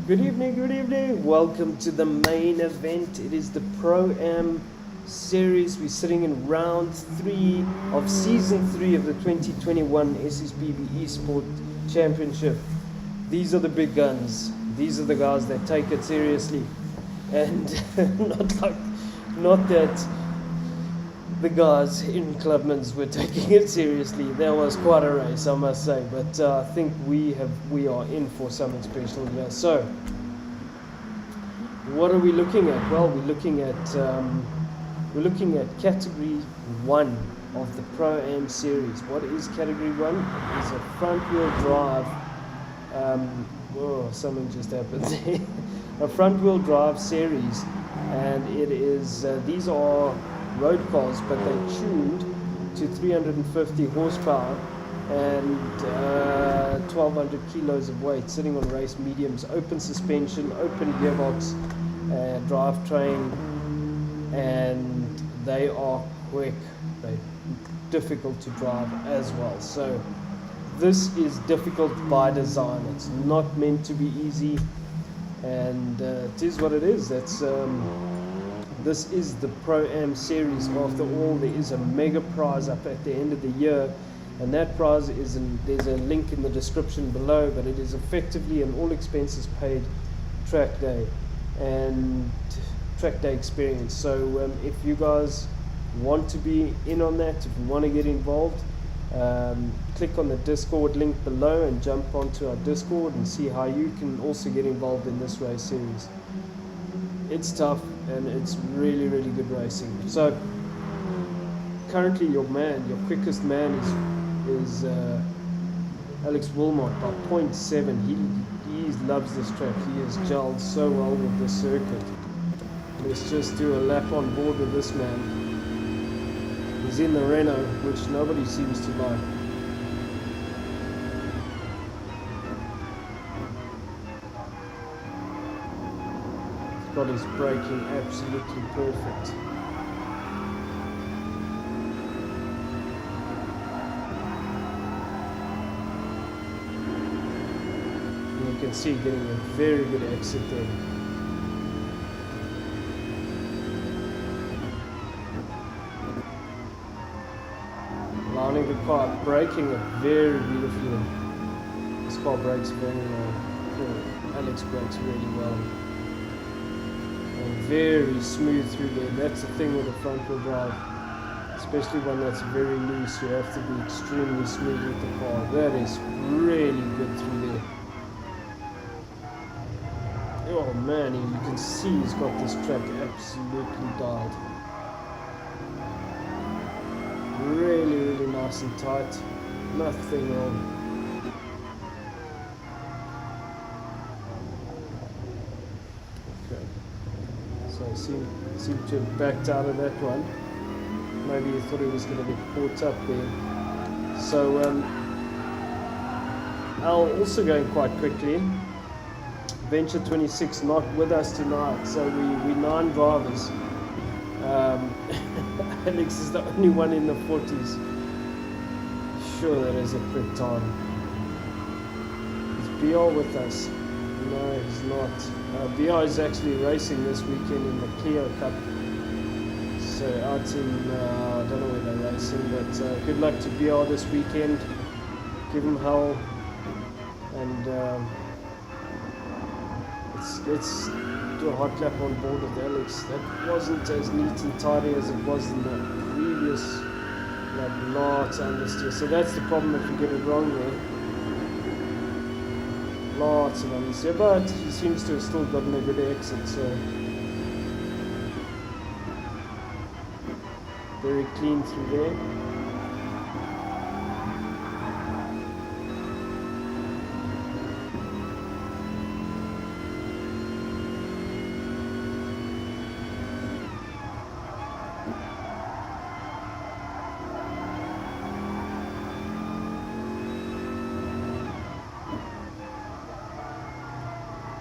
Good evening, good evening. Welcome to the main event. It is the Pro-Am series. We're sitting in round 3 of season 3 of the 2021 SSBB Esport Championship. These are the big guns. These are the guys that take it seriously. And not that the guys in Clubman's were taking it seriously. That was quite a race, I must say. But I think we are in for something special here. So, what are we looking at? Well, we're looking at category 1 of the Pro-Am series. What is category 1? It is a front-wheel drive. Something just happened there. A front-wheel drive series, and it is these are road cars, but they're tuned to 350 horsepower and 1200 kilos of weight, sitting on race mediums, open suspension, open gearbox, drivetrain, and they are quick. They're difficult to drive as well. So this is difficult by design. It's not meant to be easy, and it is what it is. This is the Pro-Am series. After all, there is a mega prize up at the end of the year, and that prize there's a link in the description below, but it is effectively an all expenses paid track day experience. So if you guys want to be in on that, if you want to get involved, click on the Discord link below and jump onto our Discord and see how you can also get involved in this race series. It's tough and it's really, really good racing. So currently your quickest man is Alex Wilmot by 0.7. He loves this track. He has gelled so well with this circuit. Let's just do a lap on board with this man. He's in the Renault, which nobody seems to like. He's got his braking absolutely perfect. You can see getting a very good exit there. Lining the car, braking it very beautifully. This car brakes very well. Alex brakes really well. And very smooth through there. That's the thing with the front wheel drive. Especially when that's very loose, you have to be extremely smooth with the car. That is really good through there. Oh man, you can see he's got this track absolutely dialed. Really, really nice and tight. Nothing wrong. Okay. So I seem to have backed out of that one. Maybe he thought he was going to get caught up there. So Al also going quite quickly. Venture 26 not with us tonight, so we 9 drivers. Alex is the only one in the 40s. Sure, that is a quick time. Is BR with us? No, he's not. BR is actually racing this weekend in the Clio Cup. So out in, I don't know where they're racing, but good luck to BR this weekend. Give him hell. And let's do a hot lap on board with Alex. That wasn't as neat and tidy as it was in the previous lap. Lots of understeer. So that's the problem if you get it wrong there. Lots of understeer, but he seems to have still gotten a good exit. So very clean through there.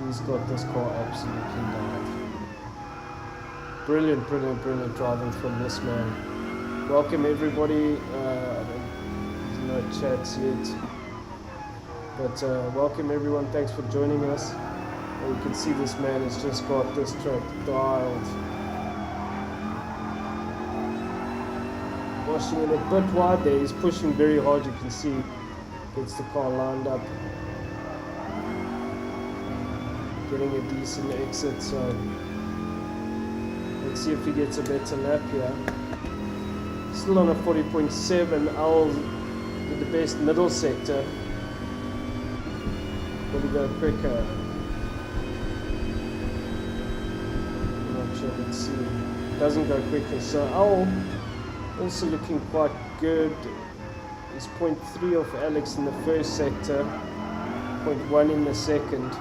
He's got this car absolutely dialed. Brilliant driving from this man. Welcome everybody. There's no chats yet. But welcome everyone. Thanks for joining us. And you can see this man has just got this track dialed. Washing it a bit wide there, he's pushing very hard, you can see. Gets the car lined up. Getting a decent exit, so let's see if he gets a better lap here. Still on a 40.7, Owl did the best middle sector. Will he go quicker? I'm not sure, let's see. Doesn't go quicker, so Owl also looking quite good. He's 0.3 off Alex in the first sector, 0.1 in the second.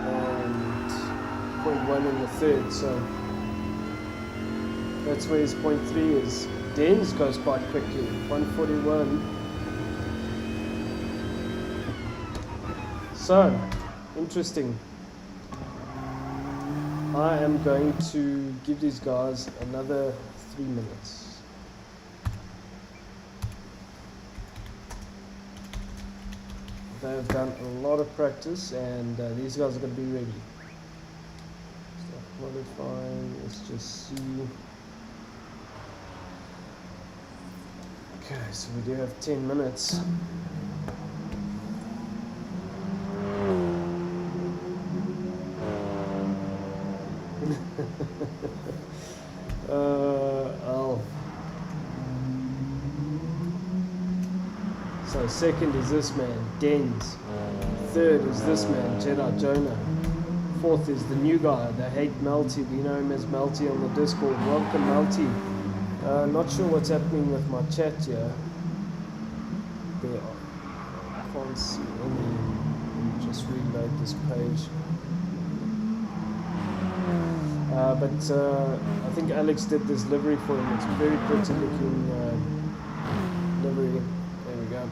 And 0.1 in the third, so that's where his 0.3 is. Denz goes quite quickly, 141. So, interesting. I am going to give these guys another 3 minutes. They have done a lot of practice, and these guys are going to be ready. Start qualifying, let's just see. Okay, so we do have 10 minutes. So second is this man, Denz. Third is this man, Jedi Jonah. Fourth is the new guy, they hate Melty. We know him as Melty on the Discord. Welcome, Melty. Not sure what's happening with my chat here. There are, I can't see any. Let me just reload this page. But I think Alex did this livery for him. It's a very pretty looking livery. There we go.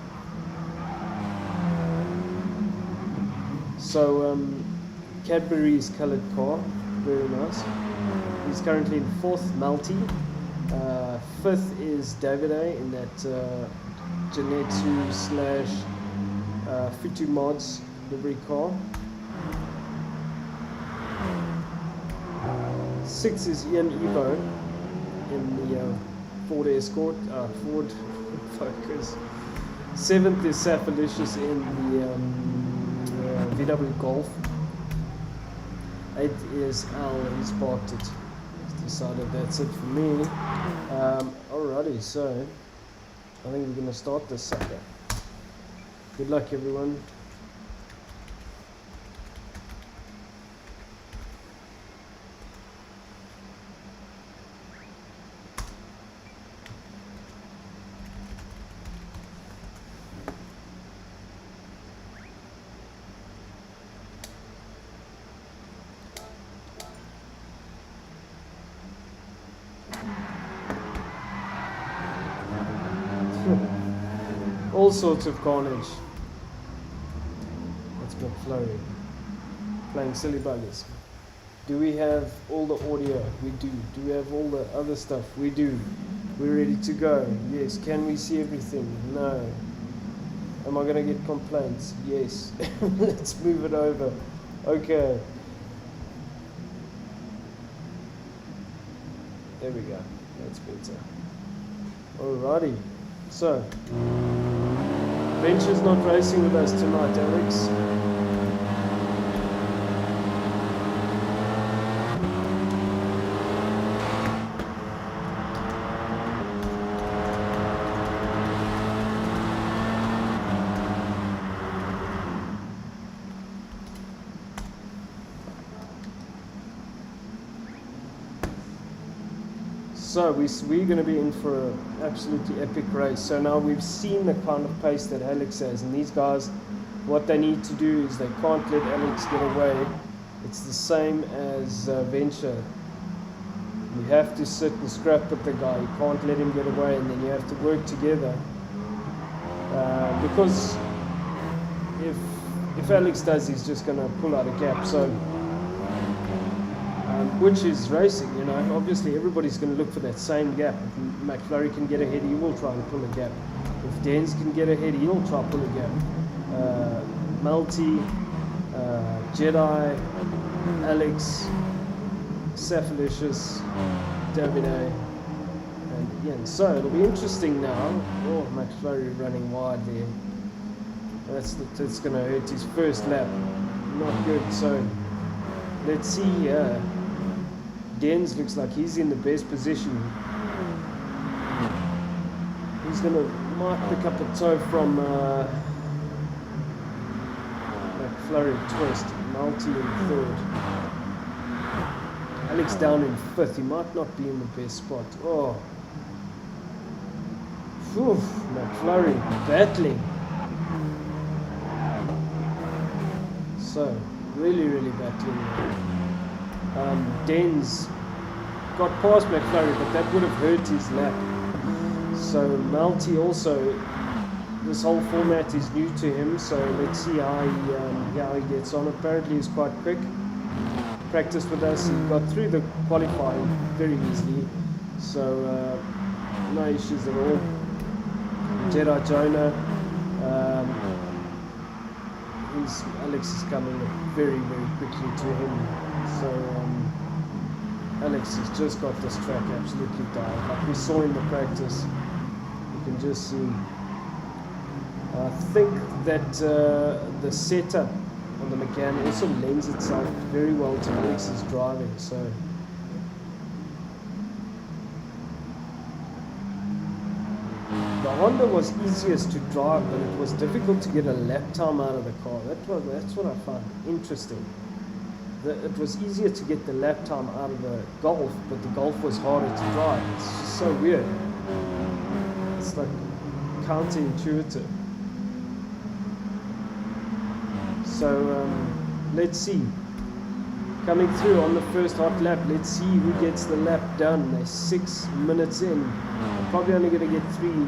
So Cadbury's coloured car, very nice. He's currently in fourth, Malti. Fifth is Davide in that Janetsu / Fitu Mods livery car. Sixth is Ian Evo in the Ford Escort, Ford Focus. Seventh is Safalicious in the VW Golf. Eighth is Al, he's parked it. He's decided that's it for me. Alrighty, so I think we're going to start this sucker. Good luck, everyone. All sorts of carnage. That's McFlurry. Playing silly buggers. Do we have all the audio? We do. Do we have all the other stuff? We do. We're ready to go. Yes. Can we see everything? No. Am I going to get complaints? Yes. Let's move it over. Okay. There we go. That's better. Alrighty. So, Venture's not racing with us tonight, Alex. So we're going to be in for an absolutely epic race. So now we've seen the kind of pace that Alex has, and these guys, what they need to do is they can't let Alex get away. It's the same as Venture. You have to sit and scrap with the guy. You can't let him get away, and then you have to work together. Because if Alex does, he's just going to pull out a gap. So. Which is racing, you know. Obviously, everybody's going to look for that same gap. If McFlurry can get ahead, he will try and pull a gap. If Denz can get ahead, he'll try to pull a gap. Multi, Jedi, Alex, Saphalicious, Davide, and Ian. So it'll be interesting now. Oh, McFlurry running wide there. That's going to hurt his first lap. Not good. So let's see. Dens looks like he's in the best position. He's going to might pick up a toe from McFlurry twist. Multi in third. Alex down in fifth. He might not be in the best spot. Oh, whew, McFlurry battling. So really battling. Dens got past McFlurry, but that would have hurt his lap. So Multi also, this whole format is new to him, so let's see how he gets on. Apparently he's quite quick. Practiced with us, he got through the qualifying very easily, so no issues at all. Jedi Jonah, Alex is coming very quickly to him, so Alex has just got this track absolutely dialed. Like we saw in the practice, you can just see. I think that the setup on the McCann also lends itself very well to Alex's driving. So the Honda was easiest to drive, but it was difficult to get a lap time out of the car. That's what I found interesting. It was easier to get the lap time out of the Golf, but the Golf was harder to drive. It's just so weird. It's like counterintuitive. So let's see. Coming through on the first hot lap, let's see who gets the lap done. They're 6 minutes in. I'm probably only going to get three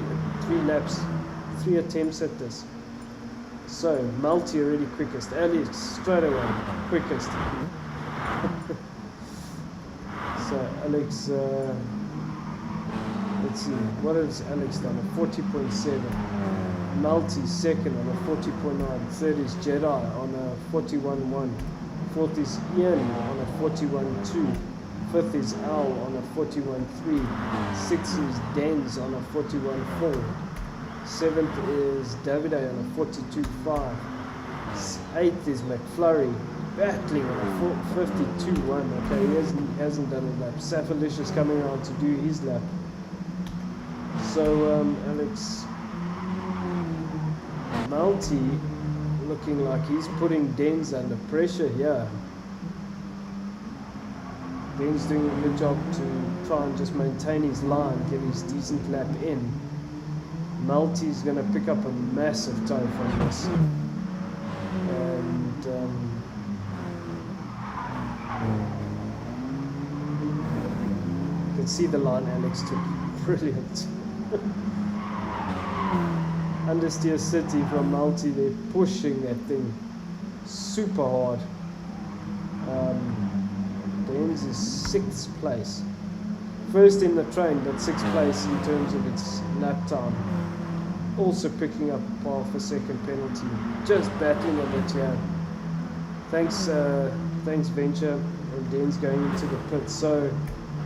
laps, 3 attempts at this. So Multi already quickest. Alex straight away quickest. So Alex, let's see, what has Alex done? A 40.7. Multi second on a 40.9. Third is Jedi on a 41.1. Fourth is Ian on a 41.2. Fifth is Al on a 41.3. Sixth is Dens on a 41.4. Seventh is Davide on a 42.5. Eighth is McFlurry battling on a 52.1. Okay, he hasn't done a lap. Saphalicious coming around to do his lap. So Alex Multi looking like he's putting Dens under pressure here. Dens doing a good job to try and just maintain his line, get his decent lap in. Multi's going to pick up a massive toe from this. And you can see the line Alex took. Brilliant. Understeer City from Multi, they're pushing that thing super hard. Dens is 6th place. First in the train, but 6th place in terms of its lap time. Also picking up par for second penalty. Just battling a bit here. Thanks Venture. And Dens going into the pit. So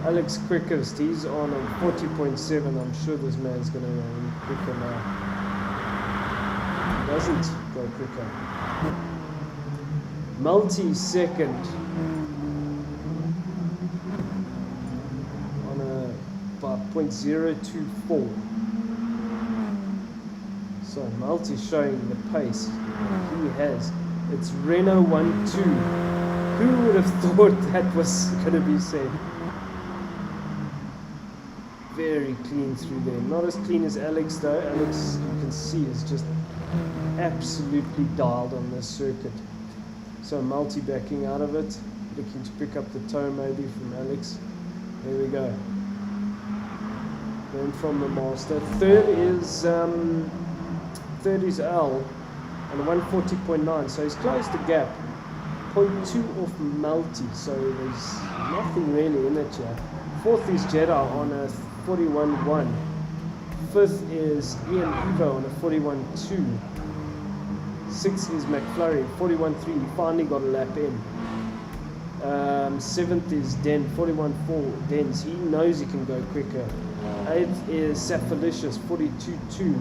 Alex quickest, he's on a 40.7. I'm sure this man's going to go quicker now. Doesn't go quicker. Multi second on a 0.024. So Multi showing the pace he has. It's Renault 1-2. Who would have thought that was going to be said? Very clean through there. Not as clean as Alex though. Alex, you can see, is just absolutely dialed on this circuit. So Multi backing out of it, looking to pick up the toe maybe from Alex. There we go. Going from the master. Third is Al on 140.9. So he's closed the gap. 0.2 off Multi. So there's nothing really in it here. Fourth is Jedi on a 41.1. Fifth is Ian Evo on a 41.2. 6th is McFlurry, 41.3. He finally got a lap in. 7th is Den, 41.4. Dens, he knows he can go quicker. 8th is Saphalicious, 42.2.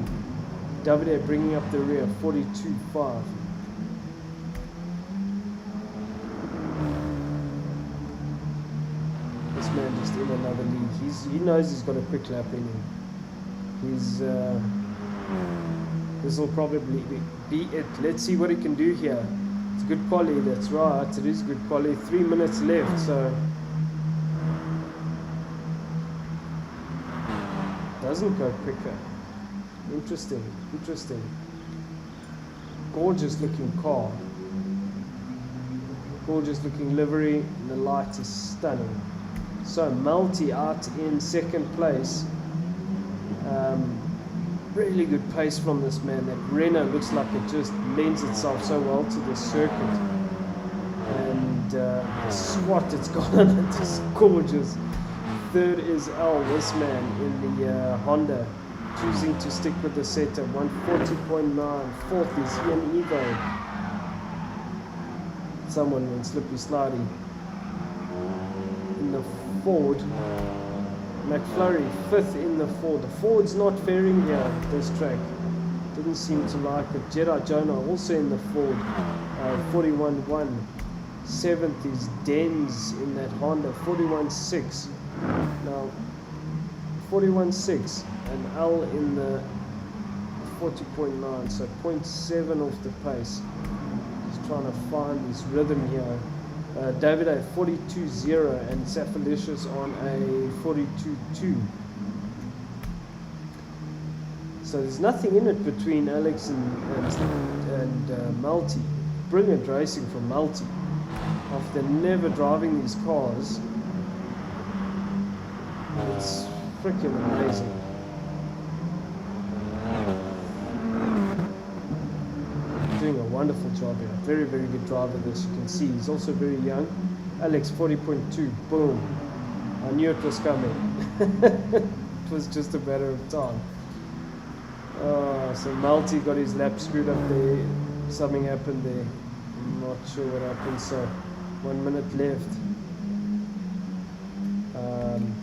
Davide bringing up the rear, 42.5. This man just in another lead. He knows he's got a quick lap in him. This will probably be it. Let's see what he can do here. It's a good quali, that's right. It is good quali. 3 minutes left, so doesn't go quicker. Interesting. Gorgeous looking car. Gorgeous looking livery, and the light is stunning. So Multi out in 2nd place. Really good pace from this man. That Renault looks like it just lends itself so well to this circuit. And the swat it's got on it is gorgeous. 3rd is L, this man in the Honda, choosing to stick with the setter, 140.9. 4th is Ian Evo. Someone went slippy slidey. In the Ford, McFlurry, 5th in the Ford. The Ford's not faring here, this track. Didn't seem to like it. Jedi Jonah also in the Ford, 41.1. 7th is Dens in that Honda, 41.6. Now, 41.6 and L in the 40.9, so 0.7 off the pace. Just trying to find his rhythm here. Davide 42.0 and Saphalicious on a 42.2. So there's nothing in it between Alex and Multi. Brilliant racing from Multi. After never driving these cars, it's freaking amazing. Doing a wonderful job here. Very, very good driver, this you can see. He's also very young. Alex 40.2. Boom. I knew it was coming. It was just a matter of time. So Multi got his lap screwed up there. Something happened there. I'm not sure what happened. So 1 minute left.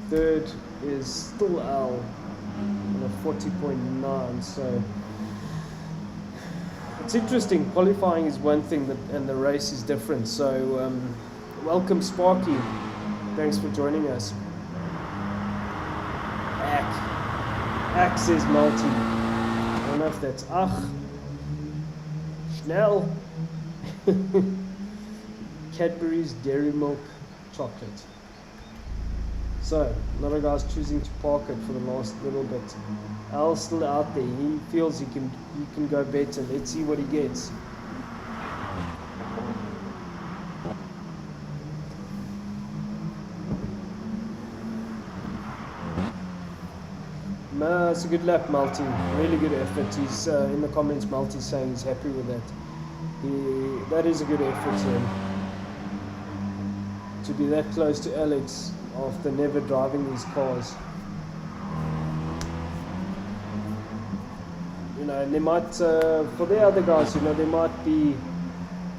3rd is still L on a 40.9. So it's interesting. Qualifying is one thing, and the race is different. So welcome Sparky. Thanks for joining us. Ack says Multi. I don't know if that's Ach. Schnell. Cadbury's Dairy Milk Chocolate. So, a lot of guys choosing to park it for the last little bit. Al's still out there. He feels he can go better. Let's see what he gets. No, it's a good lap, Multi. Really good effort. He's in the comments. Multi's saying he's happy with that. That is a good effort to be that close to Alex after never driving these cars. You know, and they might, for the other guys, you know, there might be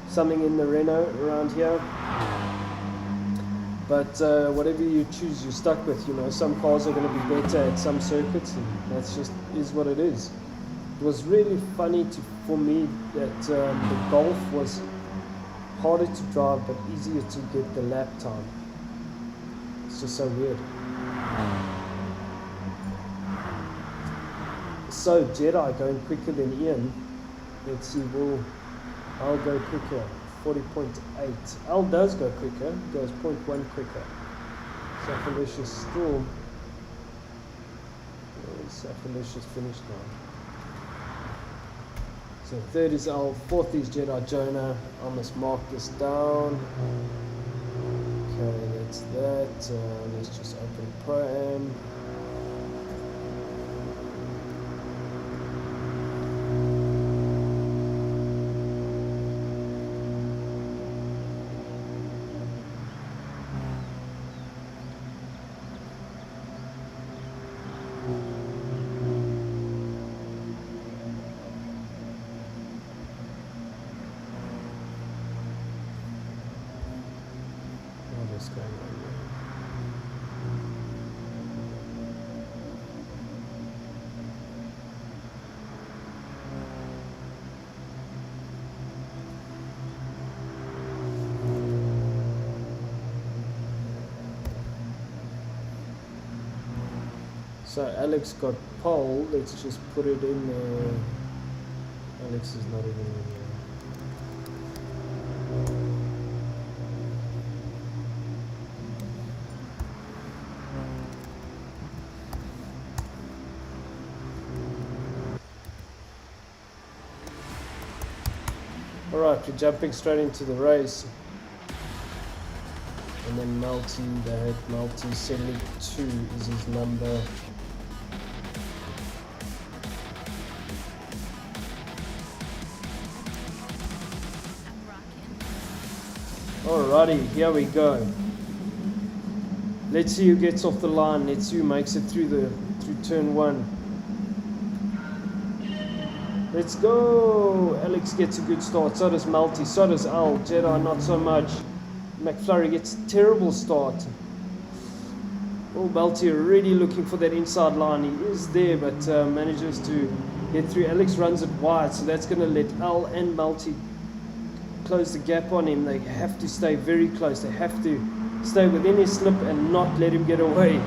something in the Renault around here. But whatever you choose, you're stuck with. You know, some cars are going to be better at some circuits, and that's just is what it is. It was really funny for me that the Golf was harder to drive but easier to get the lap time. It's just so weird. So Jedi going quicker than Ian. Let's see, I'll go quicker. 40.8. Al does go quicker, goes 0.1 quicker. Saphalicious still. Saphalicious finished now. So 3rd is Al, 4th is Jedi Jonah. I must mark this down. Okay, that's that. Let's just open Pro-Am. So Alex got pole. Let's just put it in there. Alex is not even in here. Alright, we're jumping straight into the race. And then Malty 72 is his number. Alrighty, here we go. Let's see who gets off the line. Let's see who makes it through turn 1. Let's go! Alex gets a good start. So does Malty. So does Al. Jedi not so much. McFlurry gets a terrible start. Oh, Malty already looking for that inside line. He is there, but manages to get through. Alex runs it wide, so that's going to let Al and Malty close the gap on him. They have to stay very close. They have to stay within his slip and not let him get away.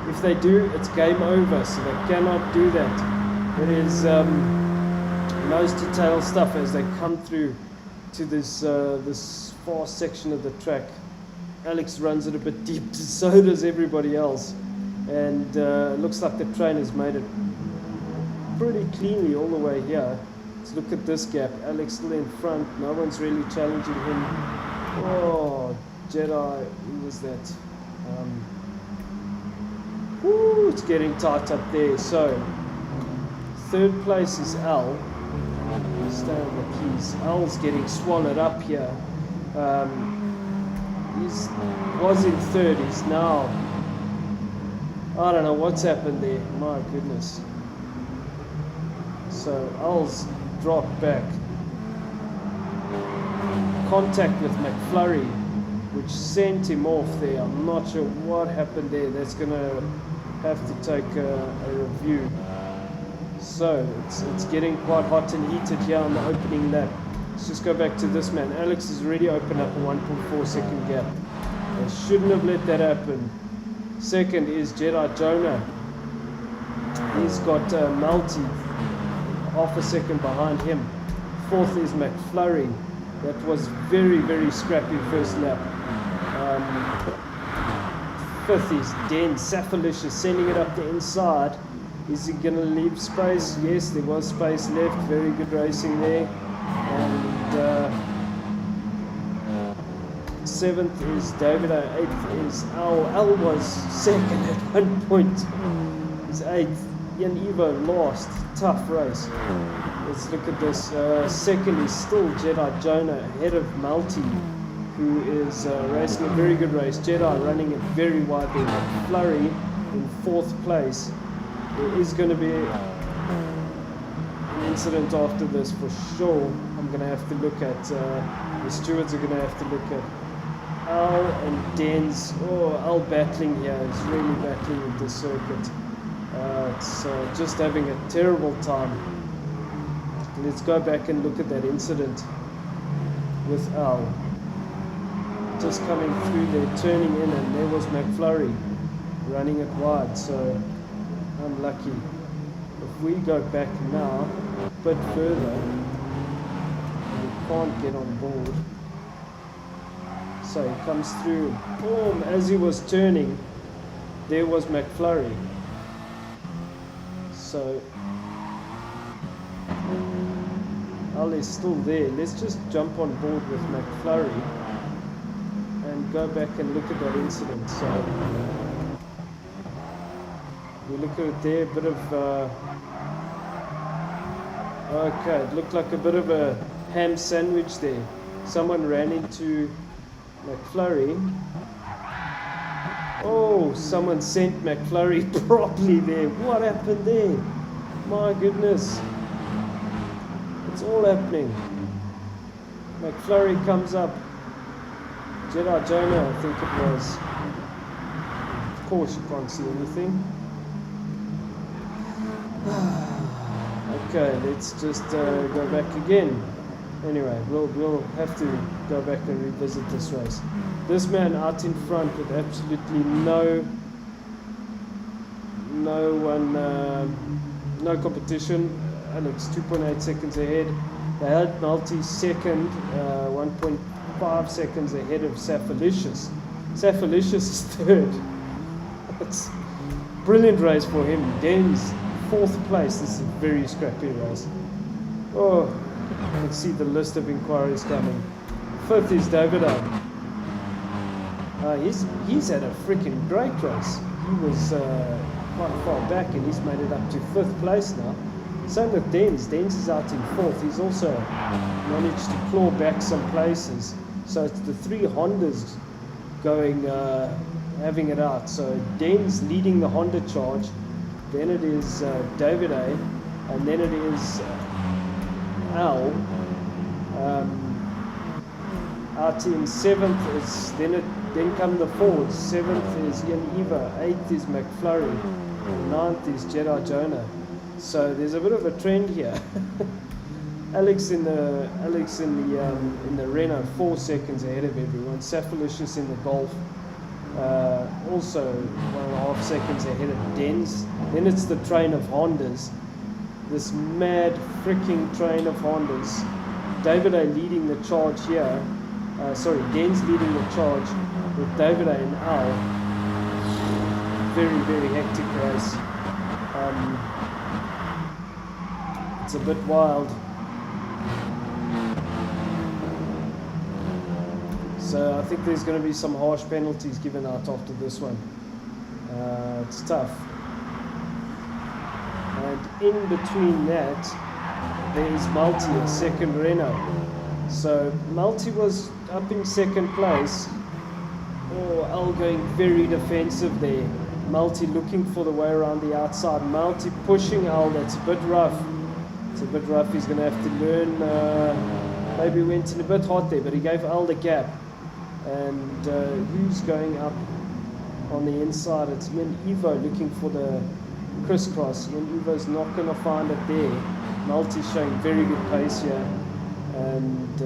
If they do, it's game over, so they cannot do that. It is nose to tail stuff as they come through to this far section of the track. Alex runs it a bit deep, so does everybody else, and looks like the train has made it pretty cleanly all the way here. Let's look at this gap. Alex still in front. No one's really challenging him. Oh, Jedi, who was that? Woo, it's getting tight up there. So, third place is Al. Stay on the keys. Al's getting swallowed up here. He was in third. He's now, I don't know what's happened there. My goodness. So Al's dropped back. Contact with McFlurry, which sent him off there. I'm not sure what happened there. That's going to have to take a review. So it's getting quite hot and heated here on the opening lap. Let's just go back to this man. Alex has already opened up a 1.4 second gap. They shouldn't have let that happen. Second is Jedi Jonah. He's got Malty half a second behind him. Fourth is McFlurry. That was very, very scrappy first lap. Fifth is Den. Safalicious sending it up the inside. Is he going to leave space? Yes, there was space left. Very good racing there. And seventh is David. Eighth is Al. Al was second at one point. He's eighth. Ian Evo last. Tough race. Let's look at this. Second is still Jedi Jonah ahead of Malty, who is racing a very good race. Jedi running it very wide there. Flurry in fourth place. There is going to be an incident after this for sure. I'm going to have to look at, the stewards are going to have to look at Al and Den's. Oh, Al battling here. He's really battling with the circuit. It's just having a terrible time. Let's go back and look at that incident with Al. Just coming through there, turning in, and there was McFlurry running it wide. So unlucky. If we go back now a bit further, we can't get on board. So he comes through. Boom! As he was turning, there was McFlurry. So Al is still there. Let's just jump on board with McFlurry and go back and look at that incident. So we look at it there, a bit of okay, it looked like a bit of a ham sandwich there. Someone ran into McFlurry. Oh, someone sent McFlurry properly there. What happened there? My goodness. It's all happening. McFlurry comes up. Jedi Jonah, I think it was. Of course you can't see anything. Okay, let's just go back again. Anyway, we'll have to go back and revisit this race. This man out in front with absolutely no one, no competition. Alex 2.8 seconds ahead. They had Multi second, 1.5 seconds ahead of Safalicious. Safalicious is third. It's brilliant race for him. Den's fourth place. This is a very scrappy race. Oh, you can see the list of inquiries coming. Fifth is David. He's had a freaking great race. He was quite far back and he's made it up to fifth place now. Same with Dens. Dens is out in fourth. He's also managed to claw back some places. So it's the three Hondas going, having it out. So Dens leading the Honda charge. Then it is David A. And then it is Al. Out in seventh is then come the Fords. Seventh is Ian Eva. Eighth is McFlurry. Ninth is Jedi Jonah. So there's a bit of a trend here. Alex in the Renault 4 seconds ahead of everyone. Safalicious in the Golf also 1.5 seconds ahead of Dens. Then it's the train of Hondas. This mad freaking train of Hondas. David A leading the charge here. Dens leading the charge with David A and Al. Very, very hectic race. It's a bit wild. So I think there's going to be some harsh penalties given out after this one. It's tough. And in between that, there is Multi, a second Renault. So Multi was up in second place. Oh, Al going very defensive there. Multi looking for the way around the outside. Multi pushing Al. That's a bit rough. It's a bit rough. He's going to have to learn. Maybe went in a bit hot there, but he gave Al the gap. And who's going up on the inside? It's Ian Evo looking for the crisscross. Ian Evo's not going to find it there. Multi showing very good pace here. And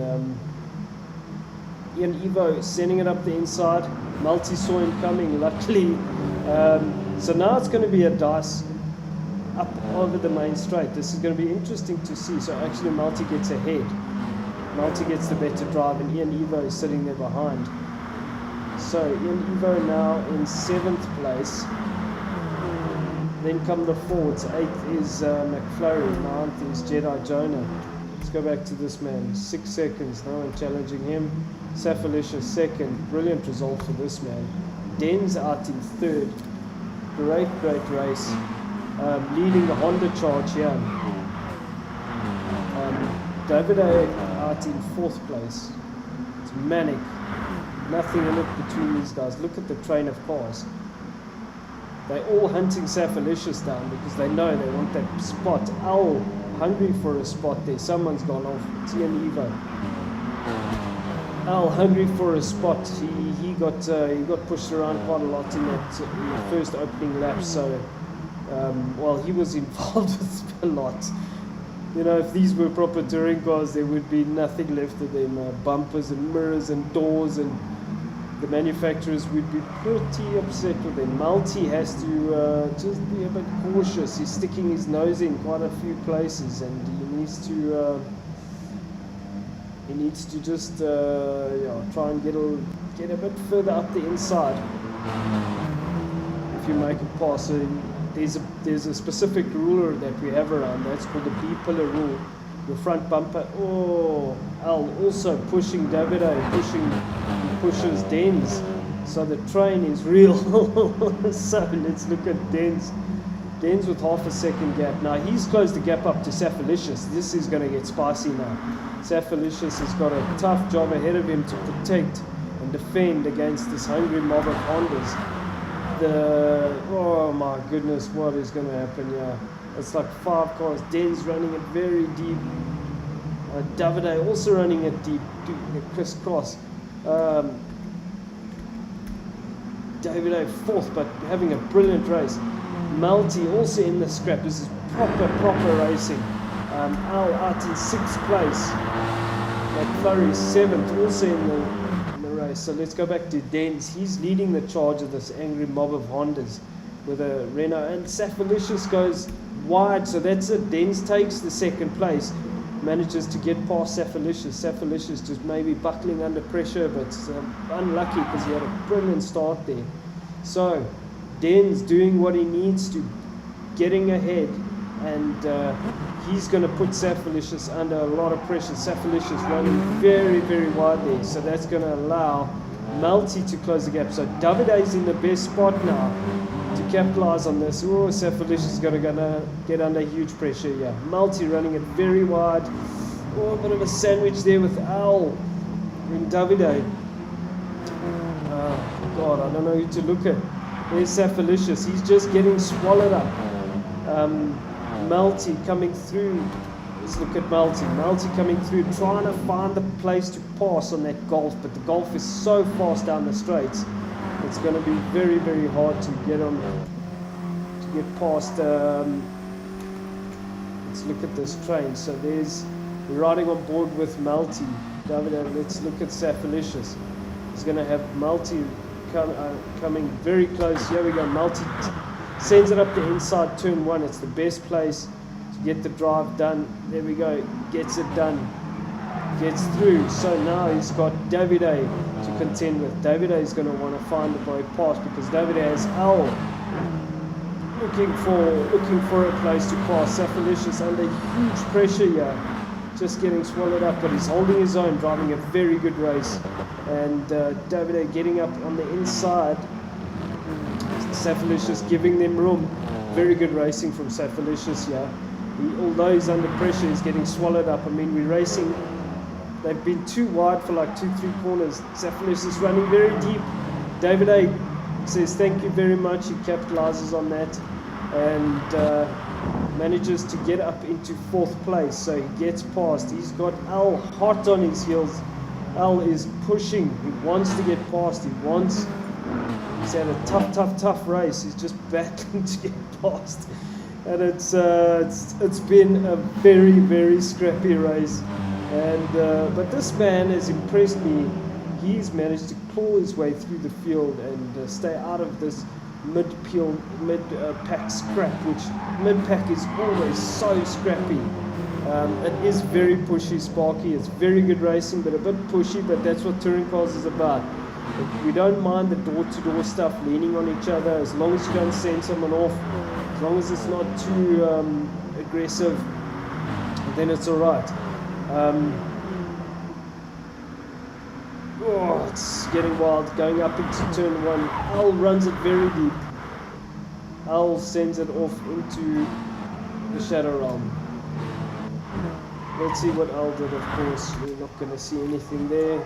Ian Evo sending it up the inside. Multi saw him coming, luckily. So now it's going to be a dice up over the main straight. This is going to be interesting to see. So actually Multi gets ahead. Multi gets the better drive and Ian Evo is sitting there behind. So Ian Evo now in 7th place. Then come the Fords. 8th is McFlurry. 9th is Jedi Jonah. Let's go back to this man. 6 seconds. No one challenging him. Safalicious second. Brilliant result for this man. Den's out in 3rd. Great race. Leading the Honda charge here. David A out in 4th place. It's manic. Nothing in it between these guys. Look at the train of cars. They're all hunting Safalicious down because they know they want that spot. Owl hungry for a spot there. Someone's gone off. It's Ian Evo. Al hungry for a spot. He got pushed around quite a lot in that first opening lap. So he was involved with a lot. You know, if these were proper touring cars, there would be nothing left of them. Bumpers and mirrors and doors, and the manufacturers would be pretty upset with them. Multi has to just be a bit cautious. He's sticking his nose in quite a few places, and he needs to just try and get a bit further up the inside. If you make a pass, so there's a specific ruler that we have around. That's called the B-pillar rule. The front bumper. Oh, Al also pushing David A, pushes Dens. So the train is real. So let's look at Dens. Dens with half a second gap. Now he's closed the gap up to Safalicious. This is going to get spicy now. Safalicious has got a tough job ahead of him to protect and defend against this hungry mob of Hondas. Oh my goodness, what is going to happen here? It's like 5 cars. Den's running it very deep. Davide also running it deep, doing a crisscross. Davide 4th, but having a brilliant race. Multi also in the scrap. This is proper racing. Al out in 6th place. McFlurry 7th, also in the race. So let's go back to Dens. He's leading the charge of this angry mob of Hondas. with a Renault, and Safalicious goes wide, so that's it. Dens takes the second place, manages to get past Safalicious. Safalicious just maybe buckling under pressure, but unlucky because he had a brilliant start there. So Den's doing what he needs to, getting ahead, and he's going to put Safalicious under a lot of pressure. Safalicious running very, very wide there, so that's going to allow Melty to close the gap. So Davide is in the best spot now to capitalize on this. Oh, Safalicious is going to get under huge pressure here. Melty running it very wide. Oh, a bit of a sandwich there with Al and Davide. Oh, God, I don't know who to look at. There's Safalicious. He's just getting swallowed up. Melty coming through. Let's look at Melty. Melty coming through, trying to find the place to pass on that Golf, but the Golf is so fast down the straights. It's going to be very, very hard to get on, to get past. Let's look at this train. So we're riding on board with Melty. David, let's look at Safalicious. He's going to have Melty coming very close. Here we go. Melty sends it up the inside turn 1. It's the best place to get the drive done. There we go. Gets it done. Gets through. So now he's got Davide to contend with. Davide is going to want to find the boy pass because Davide has Al looking for a place to pass. Safalicious under huge pressure here, just getting swallowed up, but he's holding his own, driving a very good race. And Davide getting up on the inside. Safalicious giving them room. Very good racing from Safalicious here. Although he's under pressure, he's getting swallowed up. I mean, we're racing. They've been too wide for like 2-3 corners. Safalicious is running very deep. Davide says thank you very much. He capitalizes on that and manages to get up into 4th place. So he gets past. He's got Al hot on his heels. Al is pushing. He wants to get past. He's had a tough race. He's just battling to get past. And it's been a very, very scrappy race. And but this man has impressed me. He's managed to claw his way through the field and stay out of this mid-pack scrap, which mid-pack is always so scrappy. It is very pushy, sparky. It's very good racing, but a bit pushy. But that's what touring cars is about. We don't mind the door-to-door stuff, leaning on each other, as long as you don't send someone off, as long as it's not too aggressive, then it's alright. It's getting wild, going up into turn 1. Al runs it very deep. Al sends it off into the shadow realm. Let's see what Al did, of course. We're not going to see anything there.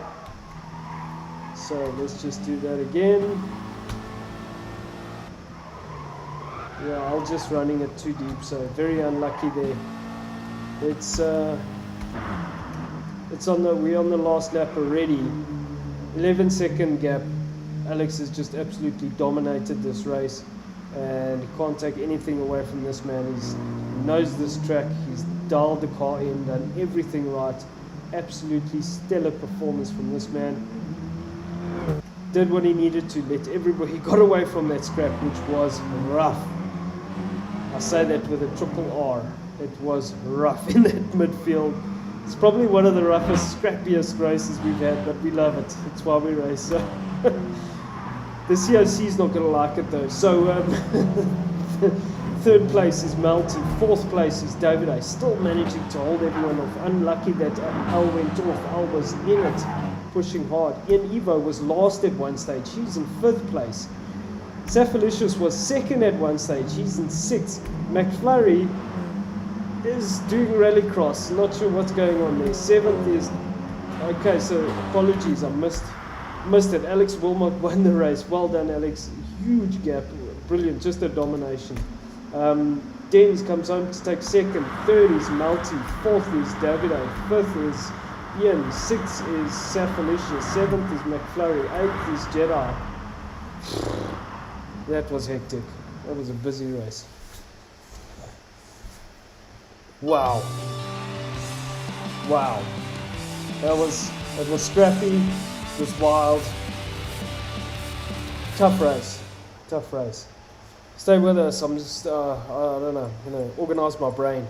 So let's just do that again. Yeah, Al just running it too deep, so very unlucky there. We're on the last lap already. 11-second gap. Alex has just absolutely dominated this race, and he can't take anything away from this man. He knows this track. He's dialed the car in, done everything right. Absolutely stellar performance from this man. Did what he needed to. Let everybody. He got away from that scrap, which was rough. I say that with a triple R. It was rough in that midfield. It's probably one of the roughest, scrappiest races we've had, but we love it. It's why we race. So the COC is not going to like it though. So 3rd place is Melty. 4th place is Davide. Still managing to hold everyone off. Unlucky that Al went off. Al was in it, pushing hard. Ian Evo was last at one stage. He's in 5th place. Safalicious was 2nd at one stage. He's in 6th. McFlurry is doing rallycross. Not sure what's going on there. 7th is... Okay, so apologies, I missed it. Alex Wilmot won the race. Well done, Alex. Huge gap. Brilliant. Just a domination. Dens comes home to take 2nd. 3rd is Melty. 4th is Davide. 5th is Ian. 6th is Safalicious. 7th is McFlurry. 8th is Jedi. That was hectic. That was a busy race. Wow. That was scrappy. It was wild. Tough race. Stay with us. I'm just, I don't know, organize my brain.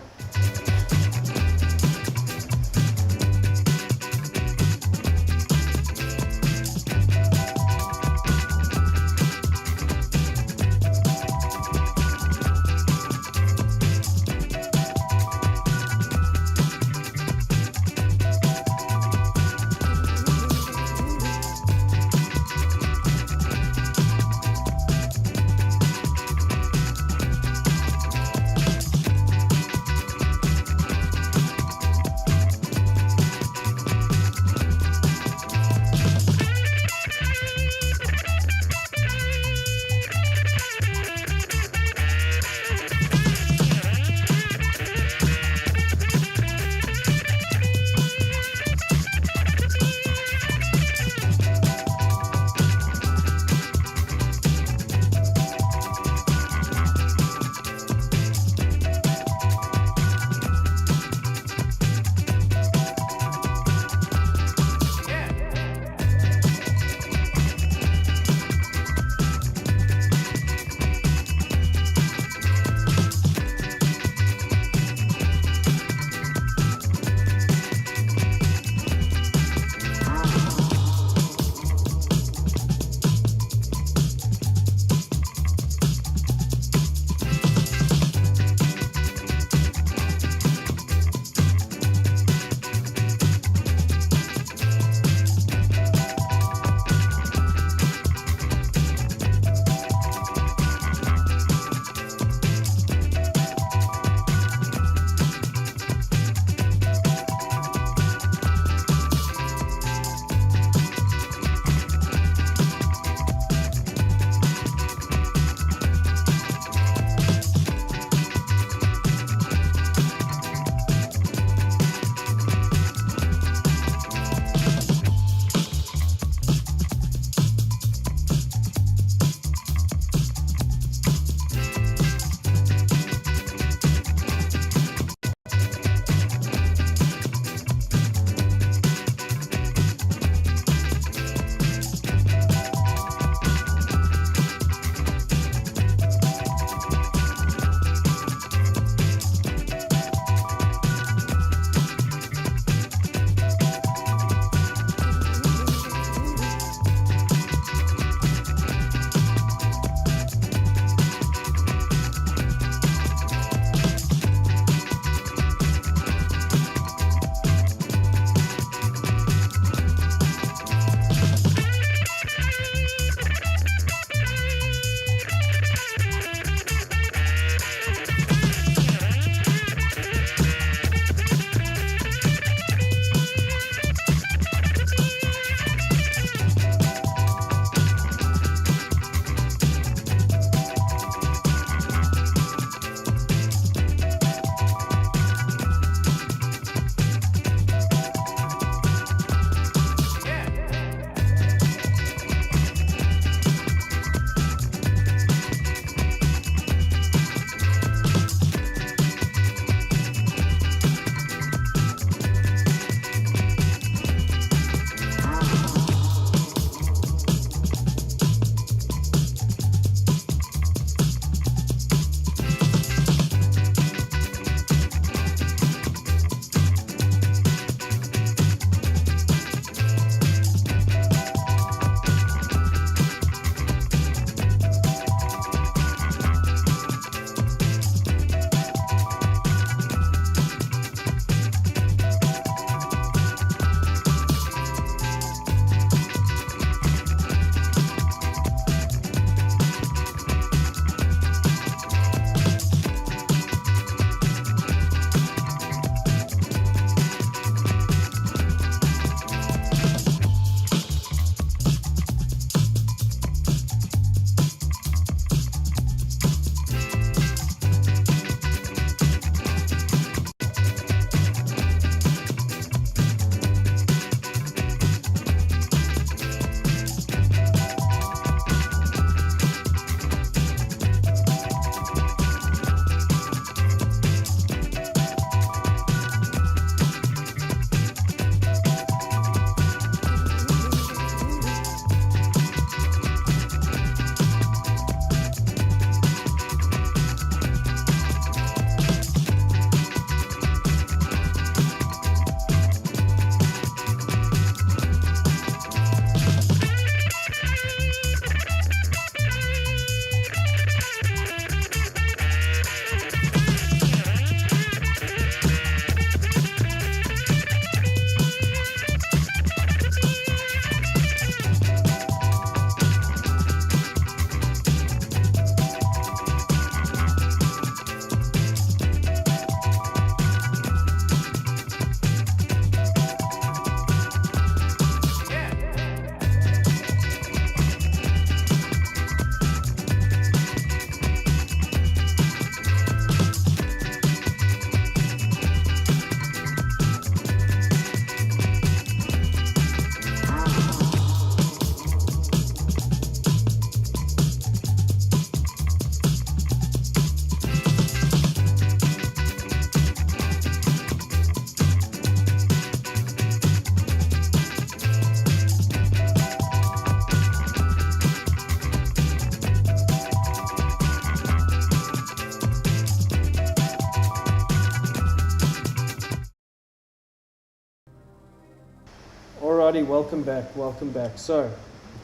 Alrighty, welcome back, welcome back. So,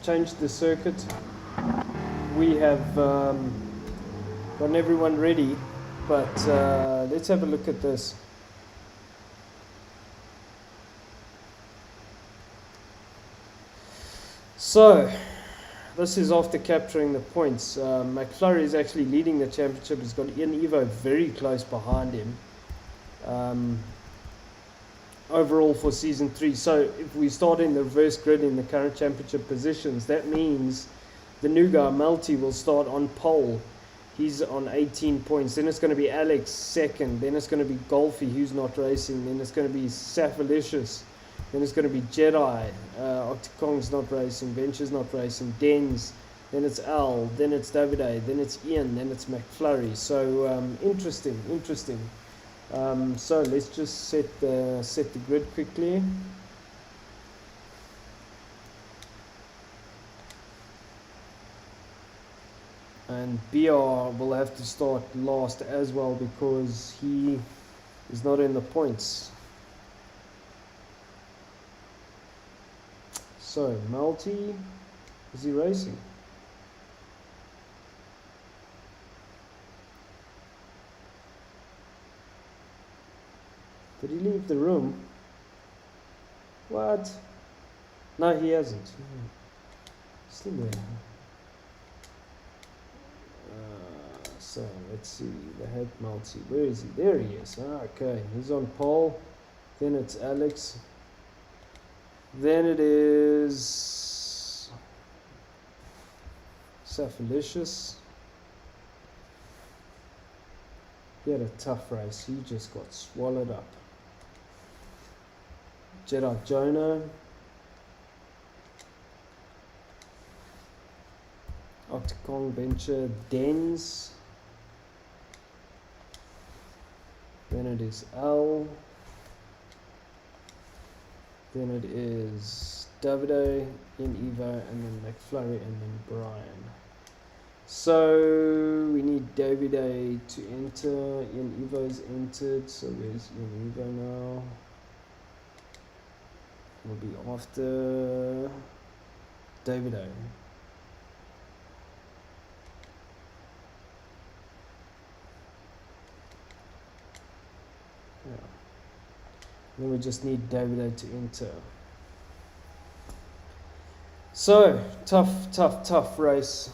changed the circuit. We have gotten everyone ready, but let's have a look at this. So, this is after capturing the points. McFlurry is actually leading the championship. He's got Ian Evo very close behind him. Overall for season 3. So if we start in the reverse grid in the current championship positions, that means the new guy Malty will start on pole. He's on 18 points. Then it's going to be Alex second. Then it's going to be Golfy, who's not racing. Then it's going to be Safalicious. Then it's going to be Jedi. Octokong's not racing. Venture's not racing. Dens. Then it's Al. Then it's Davide. Then it's Ian. Then it's McFlurry. So interesting. So let's just set the grid quickly. And BR will have to start last as well because he is not in the points. So Malty, is he racing? Did he leave the room? What? No, he hasn't. Still there. So let's see. The head Malty. Where is he? There he is. Okay, he's on pole. Then it's Alex. Then it is Safalicious. He had a tough race. He just got swallowed up. Jedi Jonah, Octokong Venture, Dens, then it is Al, then it is Davide, Ian Evo, and then McFlurry, and then Brian. So we need Davide to enter. Ian Evo's entered, so where's Ian Evo now? Will be after Davide. Yeah. Then we just need Davide to enter. So tough race.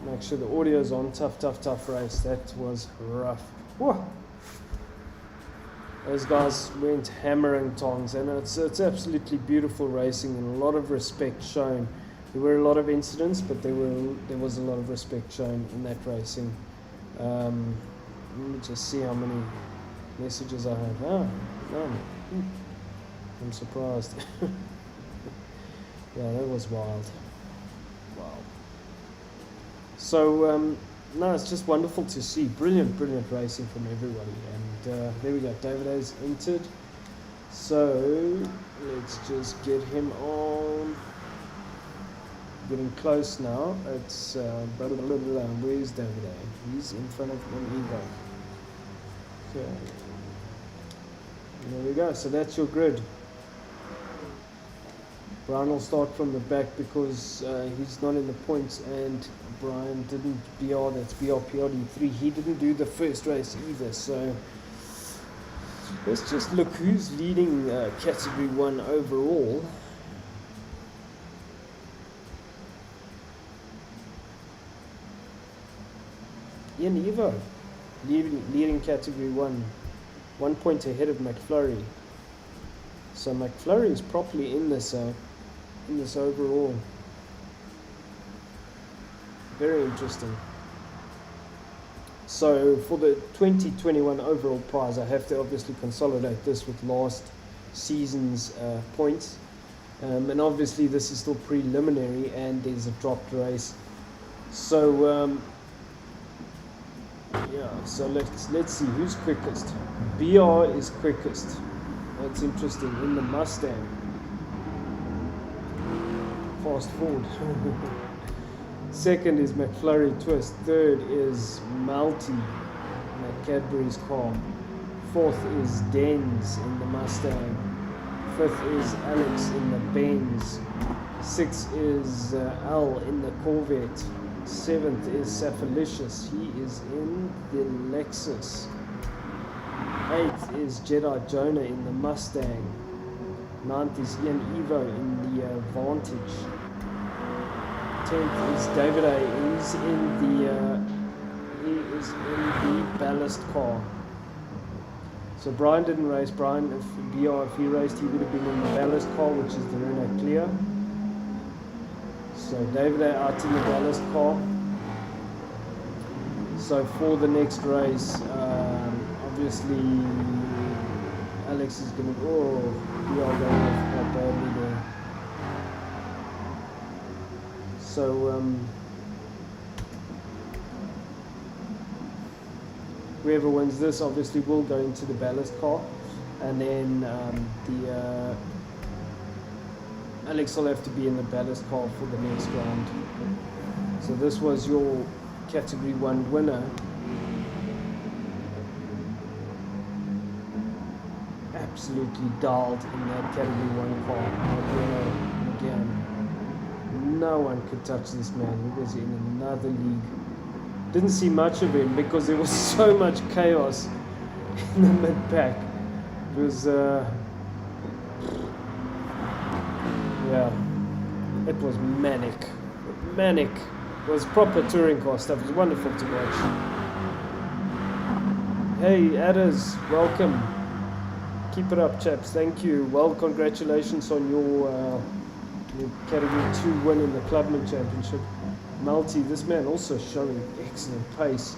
Make sure the audio's on. Tough race. That was rough. Whoa. Those guys went hammering tongs, and it's absolutely beautiful racing and a lot of respect shown. There were a lot of incidents, but there was a lot of respect shown in that racing. Let me just see how many messages I have. None. I'm surprised. Yeah, that was wild. Wow. So no, it's just wonderful to see. Brilliant racing from everybody. And there we go. Davide's entered. So let's just get him on. Getting close now. It's where's Davide? He's in front of Evo. Okay. There we go. So that's your grid. Brian will start from the back because he's not in the points, and Brian didn't BR, that's BRPRD3. He didn't do the first race either. So let's just look who's leading Category 1 overall. Ian Evo leading Category 1, 1 point ahead of McFlurry. So McFlurry is properly in this overall. Very interesting. So for the 2021 overall prize, I have to obviously consolidate this with last season's points. And obviously this is still preliminary and there's a dropped race. So yeah, so let's see who's quickest. BR is quickest. That's interesting. In the Mustang. Fast forward. Second is McFlurry Twist. Third is Malty, Cadbury's car. Fourth is Dens in the Mustang. 5th is Alex in the Benz. 6th is Al in the Corvette. 7th is Safalicious. He is in the Lexus. 8th is Jedi Jonah in the Mustang. 9th is Ian Evo in the Vantage. 10th is David A. He's in the ballast car. So Brian didn't race. Brian, if he raced, he would have been in the ballast car, which is the Renault Clio. So David A. out in the ballast car. So for the next race, obviously Alex is going to go. We are going off quite badly there. So whoever wins this obviously will go into the ballast car, and then Alex will have to be in the ballast car for the next round. So this was your Category 1 winner. Absolutely dialed in that Category 1 car. Again, no one could touch this man. He was in another league. Didn't see much of him because there was so much chaos in the mid-pack. It was, it was manic. Manic. It was proper touring car stuff. It was wonderful to watch. Hey, Adders, welcome. Keep it up, chaps. Thank you. Well, congratulations on your Category 2 win in the Clubman Championship. Multi, this man also showing excellent pace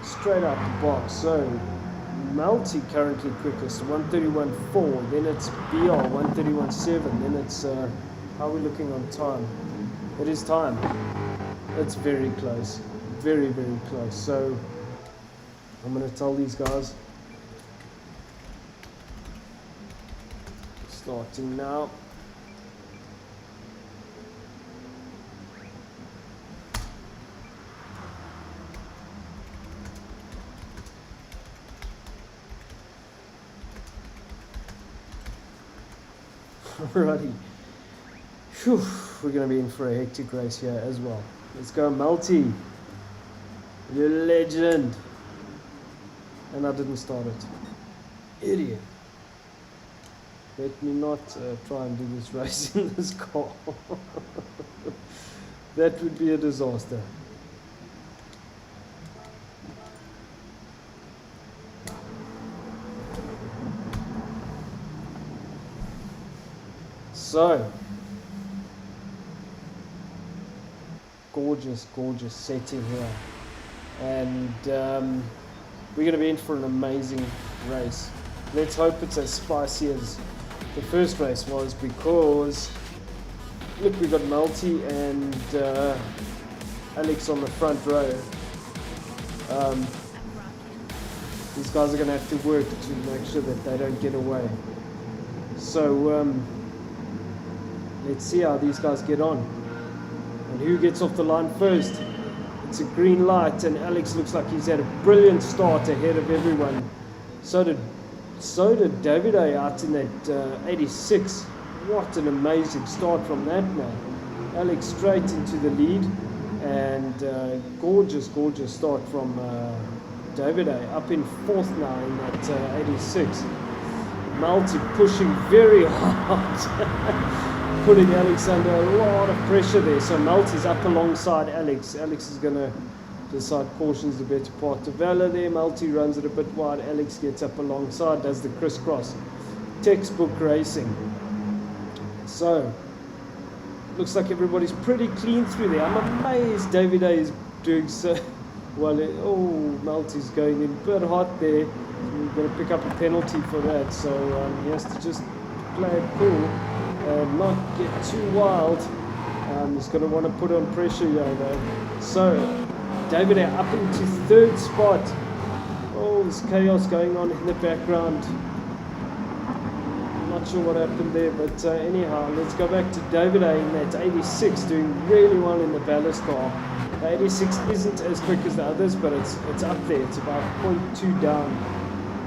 straight out the box. So Multi currently quickest, 1:31.4, then it's BR 1:31.7, then it's how are we looking on time? It is time. It's very close, very, very close. So I'm going to tell these guys, starting now. Alrighty. Whew. We're going to be in for a hectic race here as well. Let's go, Multi. You're a legend. And I didn't start it. Idiot. Let me not try and do this race in this car. That would be a disaster. So, gorgeous, gorgeous setting here, and we're going to be in for an amazing race. Let's hope it's as spicy as the first race was, because look, we got Multi and Alex on the front row. These guys are going to have to work to make sure that they don't get away. So let's see how these guys get on and who gets off the line first. It's a green light, and Alex looks like he's had a brilliant start ahead of everyone. So did David A out in that 86. What an amazing start from that man. Alex straight into the lead, and gorgeous start from David A up in 4th now in that 86. Multi pushing very hard. Putting Alex under a lot of pressure there. So Multi's up alongside Alex. Alex is going to decide caution's the better part of valor there. Multi runs it a bit wide. Alex gets up alongside, does the crisscross. Textbook racing. So, looks like everybody's pretty clean through there. I'm amazed David A is doing so well. Multi's going in a bit hot there. We're going to pick up a penalty for that. So he has to just play it cool. Not get too wild. He's going to want to put on pressure here though. So David up into 3rd spot. Oh, there's chaos going on in the background. I'm not sure what happened there, but anyhow, let's go back to David A in that 86, doing really well in the ballast car. The 86 isn't as quick as the others, but it's up there. It's about 0.2 down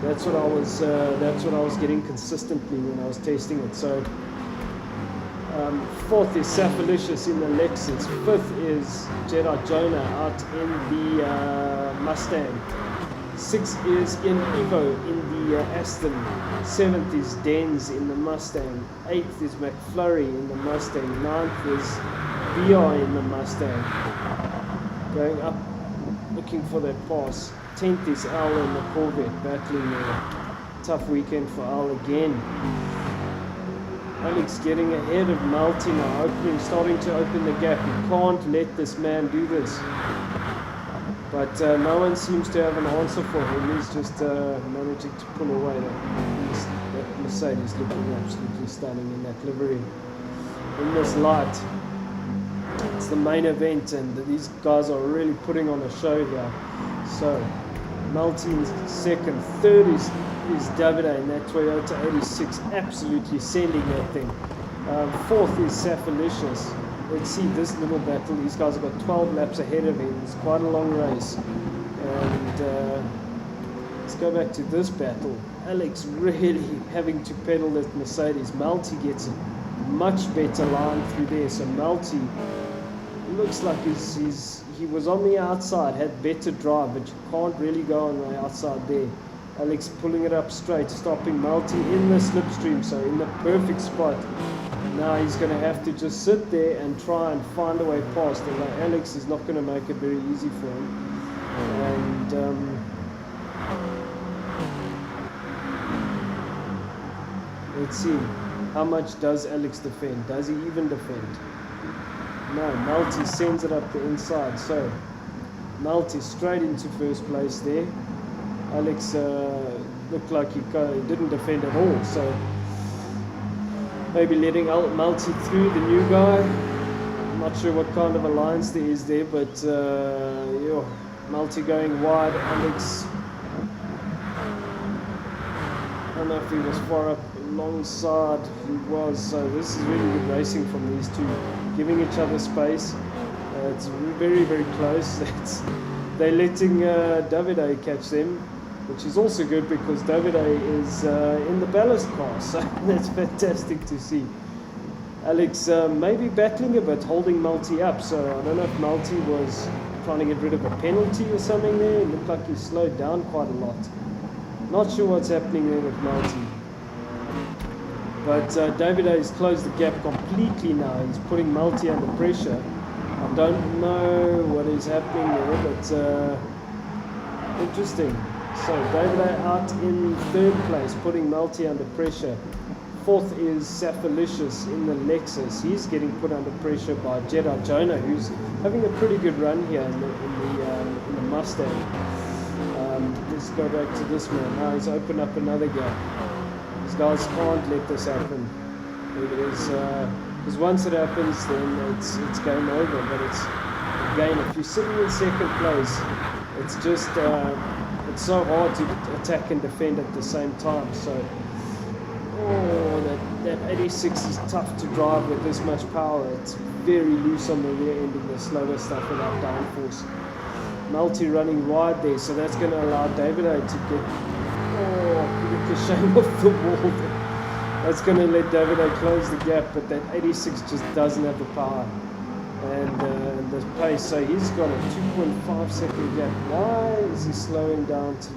That's what I was getting consistently when I was testing it. So fourth is Saphalicious in the Lexus. Fifth is Jedi Jonah out in the Mustang. Sixth is in Evo in the Aston. Seventh is Denz in the Mustang. Eighth is McFlurry in the Mustang. Ninth is VR in the Mustang. Going up, looking for that pass. 10th is Al in the Corvette, battling a tough weekend for Al again. Alex getting ahead of Malti now, starting to open the gap. You can't let this man do this. But no one seems to have an answer for him. He's just managing to pull away. That Mercedes looking absolutely stunning in that livery. In this light, it's the main event, and these guys are really putting on a show here. So, Maltin's second. Third is Davide in that Toyota 86, absolutely sending that thing. Fourth is Saphalicious. Let's see this little battle. These guys have got 12 laps ahead of him. It's quite a long race. And let's go back to this battle. Alex really having to pedal that Mercedes. Malti gets a much better line through there. So Malti looks like he was on the outside, had better drive, but you can't really go on the outside there. Alex pulling it up straight, stopping Malti in the slipstream, so in the perfect spot. Now he's going to have to just sit there and try and find a way past. And Alex is not going to make it very easy for him. And let's see, how much does Alex defend? Does he even defend? No, Malti sends it up the inside. So Malti straight into first place there. Alex looked like he didn't defend at all. So maybe letting Malti through, the new guy. I'm not sure what kind of alliance there is there, but Malti going wide. Alex, I don't know if he was far up alongside. He was. So this is really good racing from these two, giving each other space. It's very, very close. They're letting Davide catch them, which is also good because Davide is in the ballast car, so that's fantastic to see. Alex maybe battling a bit, holding Malti up, so I don't know if Malti was trying to get rid of a penalty or something there. It looked like he slowed down quite a lot. Not sure what's happening there with Malti. But Davide has closed the gap completely now. He's putting Malti under pressure. I don't know what is happening there, but interesting. So Davide out in third place, putting Malti under pressure. Fourth is Saphalicious in the Lexus. He's getting put under pressure by Jedi Jonah, who's having a pretty good run here in the Mustang. Let's go back to this man. Now he's opened up another gap. These guys can't let this happen. It is because once it happens, then it's game over. But it's again, if you're sitting in second place, it's just it's so hard to attack and defend at the same time. So, that 86 is tough to drive with this much power. It's very loose on the rear end in the slower stuff without downforce. Malti running wide there, so that's going to allow Davide to get the shame off the wall. That's going to let Davide close the gap, but that 86 just doesn't have the power and the pace. So he's got a 2.5 second gap. Why is he slowing down to?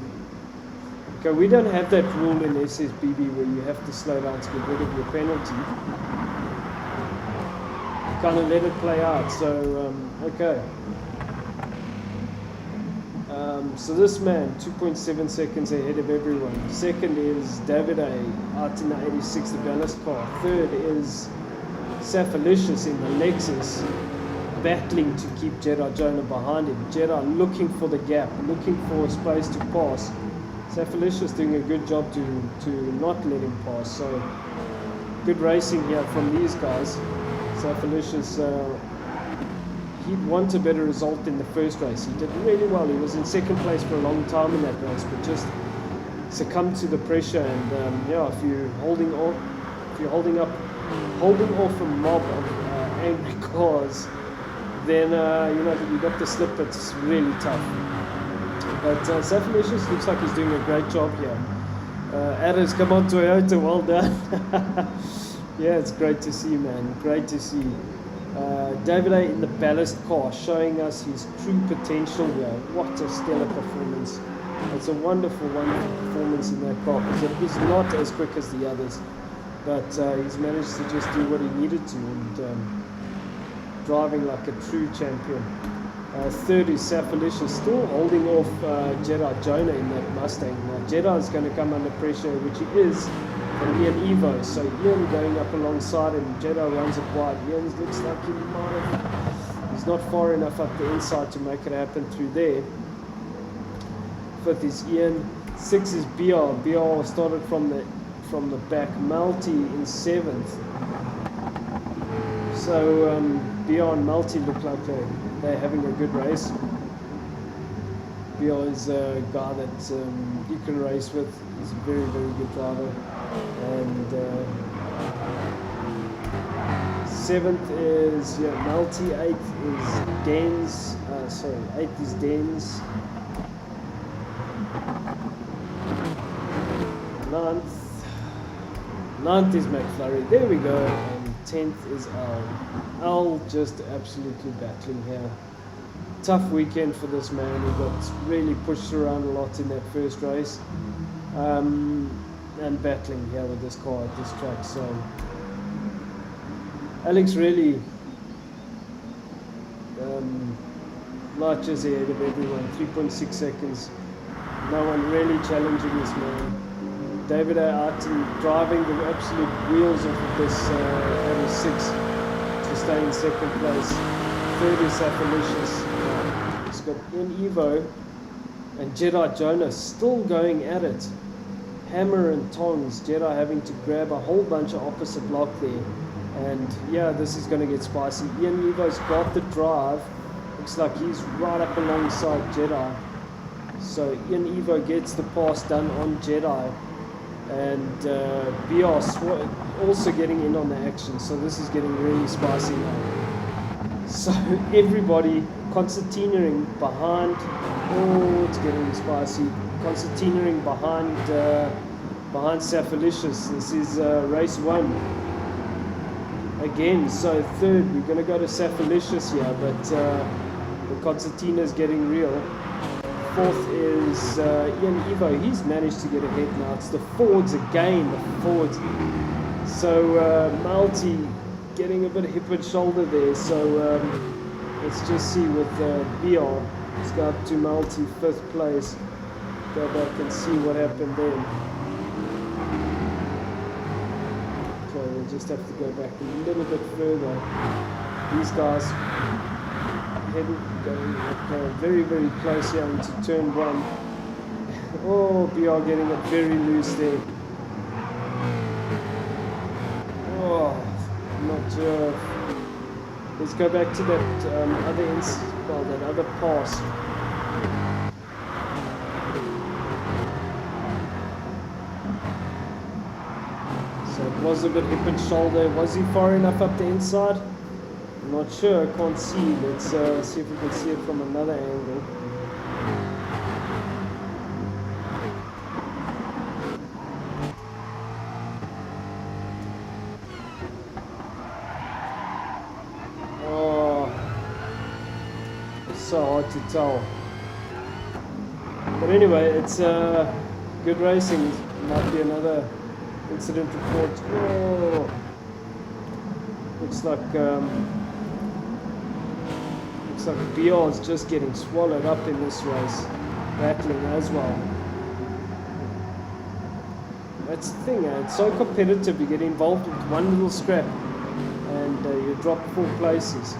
Okay, we don't have that rule in SSBB where you have to slow down to get rid of your penalty. Kind of let it play out. So okay. So this man, 2.7 seconds ahead of everyone. Second is Davide out in the 86, the ballast car. Third is Saphalicious in the Lexus, battling to keep Jedi Jonah behind him. Jedi looking for the gap, looking for a space to pass. Saphalicious doing a good job to not let him pass. So good racing here from these guys. Saphalicious, he'd want a better result in the first race. He did really well. He was in second place for a long time in that race, but just succumbed to the pressure. And if you're holding off a mob of angry cars, then you've got the slip. It's really tough. But Safalicious looks like he's doing a great job here. Adders, come on Toyota, well done. Yeah, it's great to see, man, great to see. David A in the ballast car, showing us his true potential here. What a stellar performance. It's a wonderful, wonderful performance in that car, because it is not as quick as the others, but he's managed to just do what he needed to, and driving like a true champion. Third is Safalicious, still holding off Jedi Jonah in that Mustang. Now Jedi is going to come under pressure, which he is, from Ian Evo. So Ian going up alongside him, Jedi runs it wide. Ian looks like he might have, he's not far enough up the inside to make it happen through there. Fifth is Ian. Sixth is BR. BR started from the back. Malty in seventh. So BR and Malty look like they're having a good race. BR is a guy that you can race with. He's a very, very good driver. And seventh is Malty. Eighth is Dens. Eighth is Dens. Ninth is McFlurry. There we go. And 10th is Al. Al just absolutely battling here. Tough weekend for this man. He got really pushed around a lot in that first race. And battling here with this car at this track. So Alex really marches ahead of everyone. 3.6 seconds. No one really challenging this man. David A. out and driving the absolute wheels off of this 86 to stay in second place. Third is Safalicious. He's got Ian Evo and Jedi Jonah still going at it. Hammer and tongs. Jedi having to grab a whole bunch of opposite block there. And yeah, this is going to get spicy. Ian Evo's got the drive. Looks like he's right up alongside Jedi. So Ian Evo gets the pass done on Jedi, and BR also getting in on the action. So this is getting really spicy now. So everybody concertinaing behind. Oh, it's getting spicy. Concertinaing behind Safalicious. This is race 1 again. So third, we're going to go to Safalicious here, but the concertina is getting real. Fourth is Ian Evo. He's managed to get ahead now. It's the Fords again, the Fords. So Malty getting a bit of hip and shoulder there. So let's just see with BR. Let's go up to Malty, 5th place. Go back and see what happened then. Okay, we'll just have to go back a little bit further. These guys going very, very close here into turn 1. Oh, BR getting it very loose there. Oh, I'm not sure. Let's go back to that that other pass. So it was a bit hip and shoulder. Was he far enough up the inside? I'm not sure, I can't see. Let's see if we can see it from another angle. Oh, it's so hard to tell. But anyway, it's good racing. Might be another incident report. Oh, looks like BR is just getting swallowed up in this race, battling as well. That's the thing, it's so competitive. You get involved with one little scrap and you drop 4 places.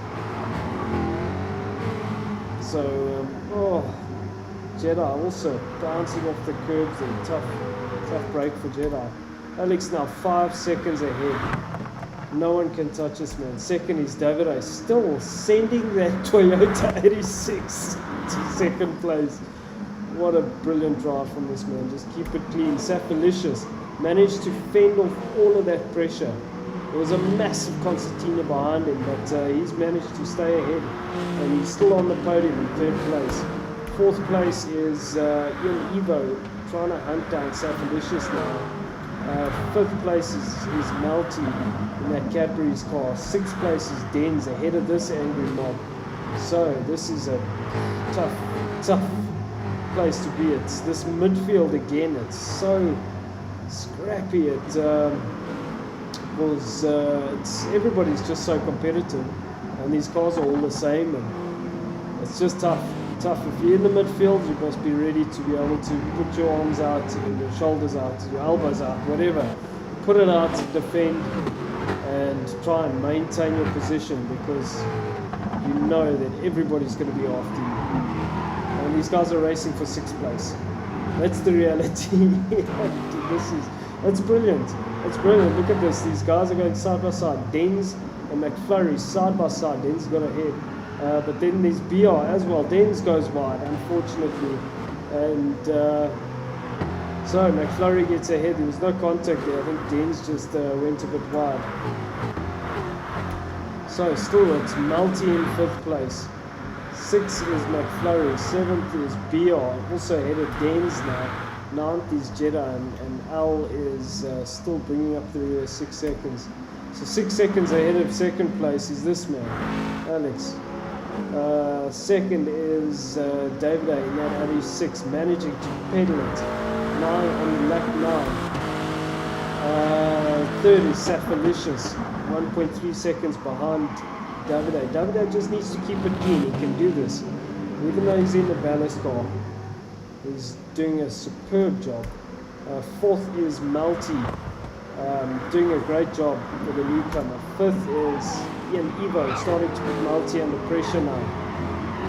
So, Jedi also bouncing off the curbs there. Tough break for Jedi. Alex now 5 seconds ahead. No one can touch us, man. Second is David A. Still sending that Toyota 86 to second place. What a brilliant drive from this man. Just keep it clean. Safalicious managed to fend off all of that pressure. There was a massive concertina behind him, but he's managed to stay ahead. And he's still on the podium in 3rd place. Fourth place is Ian Evo, trying to hunt down Safelicious now. Fifth place is Melty in that Cadbury's car. Sixth place is Denz ahead of this angry mob. So this is a tough place to be. It's this midfield again. It's so scrappy. Everybody's just so competitive, and these cars are all the same, and it's just tough. If you're in the midfield, you must be ready to be able to put your arms out, your shoulders out, your elbows out, whatever. Put it out, defend, and try and maintain your position, because you know that everybody's going to be after you. And these guys are racing for 6th place. That's the reality. That's brilliant. It's brilliant. Look at this. These guys are going side by side. Denz and McFlurry side by side. Denz got ahead. But then there's BR as well. Denz goes wide, unfortunately. And so McFlurry gets ahead. There was no contact there. I think Denz just went a bit wide. So still it's Melty in 5th place. 6th is McFlurry. 7th is BR. Also ahead of Denz now. 9th is Jeddah, and Al is still bringing up the rear 6 seconds. So 6 seconds ahead of 2nd place is this man, Alex. 2nd is David A in that Audi 6, managing to pedal it. 9 on lap 9. 3rd is Safelicious, 1.3 seconds behind David A. David A just needs to keep it clean. He can do this, even though he's in the ballast car. He's doing a superb job. 4th is Melty, doing a great job for the newcomer. 5th is Ian Evo, starting to put Melty under pressure now.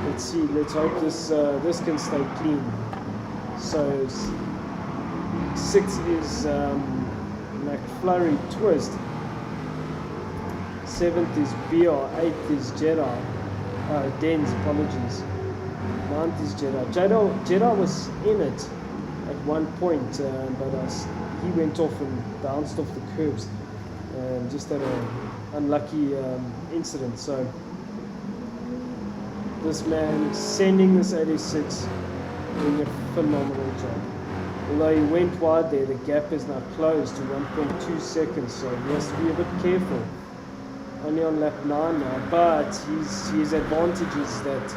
Let's see, let's hope this can stay clean. So 6th is McFlurry Twist. 7th is BR. 8th is Jeddah. Denz, apologies. 9th is Jeddah. Jeddah was in it at one point, but he went off and bounced off the curbs and just had an unlucky incident. So this man sending this 86, doing a phenomenal job. Although he went wide there, the gap is now closed to 1.2 seconds, so he has to be a bit careful. Only on lap 9 now, but his advantage is that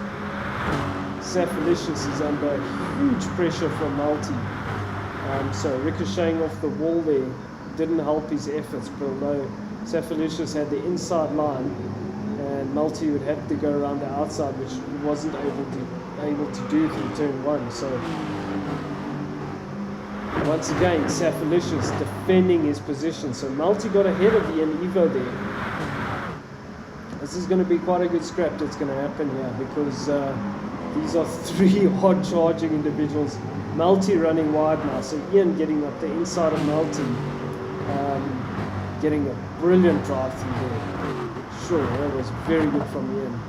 Safelicious is under huge pressure from Melty. So ricocheting off the wall there didn't help his efforts, but although Safelicious had the inside line and Melty would have to go around the outside, which he wasn't able to do through turn 1. So once again, Safelicious defending his position. So Melty got ahead of Ian Evo there. This is going to be quite a good scrap that's going to happen here, because these are 3 hard charging individuals. Melty running wide now, so Ian getting up the inside of Melty, getting a brilliant drive through there. Sure, that was very good from Ian.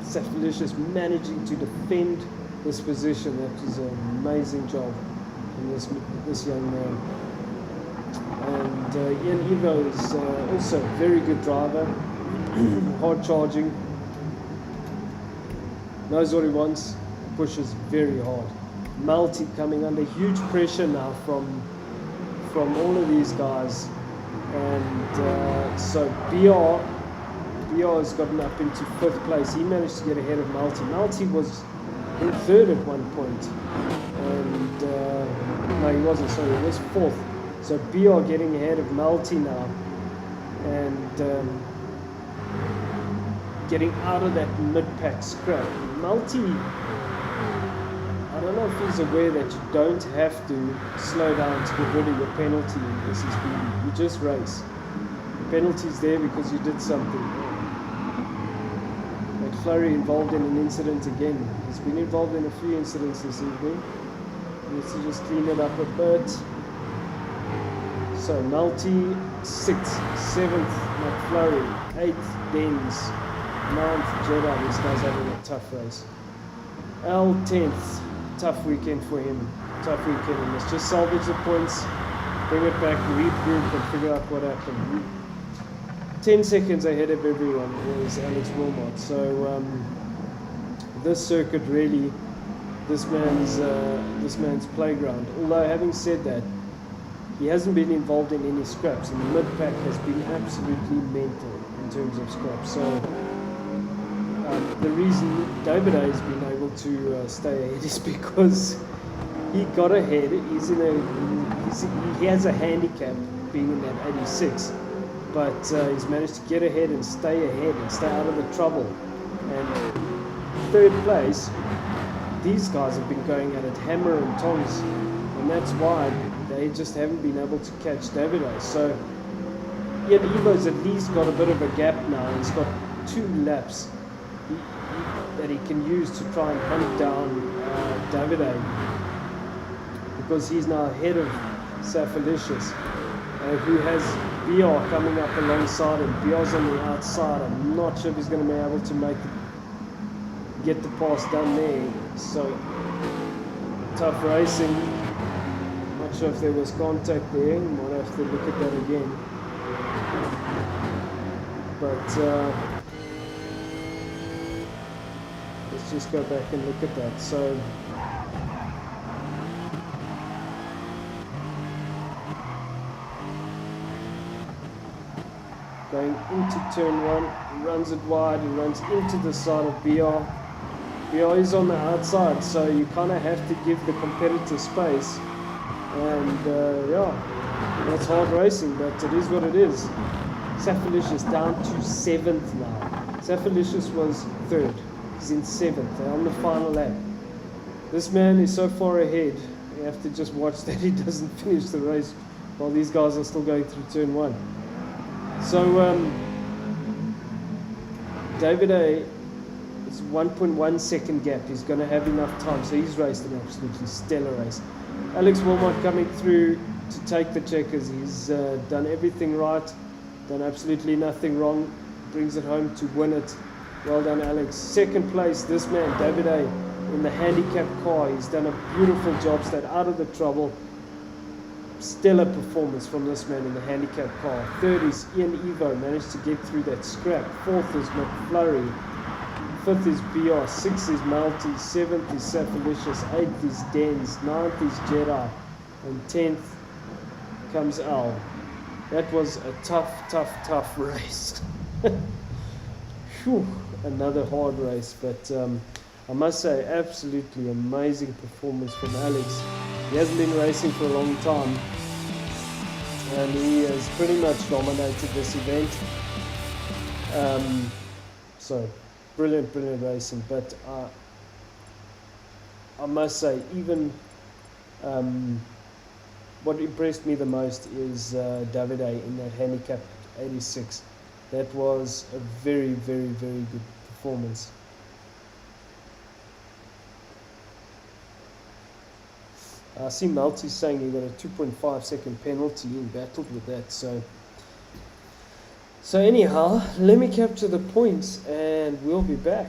Safelicious managing to defend this position. That was an amazing job from this young man. And Ian Evo is also a very good driver, hard charging, knows what he wants, pushes very hard. Melty coming under huge pressure now from all of these guys, and so BR has gotten up into 5th place. He managed to get ahead of Melty. Melty was in 3rd at one point, and no, he wasn't. Sorry, he was 4th. So BR getting ahead of Melty now, and getting out of that mid-pack scrap. Melty, I don't know if he's aware that you don't have to slow down to get rid of your penalty in SSBB. You just race. The penalty's there because you did something. McFlurry involved in an incident again. He's been involved in a few incidents this evening. He needs to just clean it up a bit. So Melty 6th, 7th McFlurry, 8th Denz, 9th Jeddah. This guy's having a tough race. Al 10th, tough weekend for him. Tough weekend, and let's just salvage the points, bring it back, regroup, and figure out what happened. 10 seconds ahead of everyone was Alex Wilmot. So this circuit really this man's playground. Although having said that, he hasn't been involved in any scraps, and the mid-pack has been absolutely mental in terms of scraps. So the reason David A has been able to stay ahead is because he got ahead. He has a handicap being in that 86, but he's managed to get ahead and stay ahead and stay out of the trouble. And third place, these guys have been going at it hammer and tongs, and that's why they just haven't been able to catch David A. So Ian Evo's at least got a bit of a gap now. He's got 2 laps that he can use to try and hunt down David A, because he's now ahead of Safalicious, who has BR coming up alongside him. BR's on the outside. I'm not sure if he's going to be able to get the pass done there. So tough racing. Not sure if there was contact there. Might have to look at that again. But let's just go back and look at that. So going into turn 1, he runs it wide, he runs into the side of BR. BR is on the outside, so you kind of have to give the competitor space. And yeah, that's hard racing, but it is what it is. Safalicious down to 7th now. Safalicious was 3rd, he's in 7th, they're on the final lap. This man is so far ahead, you have to just watch that he doesn't finish the race while these guys are still going through turn 1. So David A, it's 1.1 second gap. He's going to have enough time, so he's raced an absolutely stellar race. Alex Wilmot coming through to take the checkers. He's done everything right, done absolutely nothing wrong, brings it home to win it. Well done, Alex. Second place, this man, David A, in the handicap car. He's done a beautiful job, stayed out of the trouble. Stellar performance from this man in the handicap car. 3rd is Ian Evo, managed to get through that scrap. 4th is McFlurry. 5th is BR. 6th is Malty. 7th is Safalicious. 8th is Dens. 9th is Jedi. And 10th comes Al. That was a tough race. Whew, another hard race, but I must say, absolutely amazing performance from Alex. He hasn't been racing for a long time, and he has pretty much dominated this event. So, brilliant racing. But I must say, even what impressed me the most is David A in that handicap 86. That was a very good performance. I see Malty saying he got a 2.5 second penalty and battled with that. So anyhow, let me capture the points and we'll be back.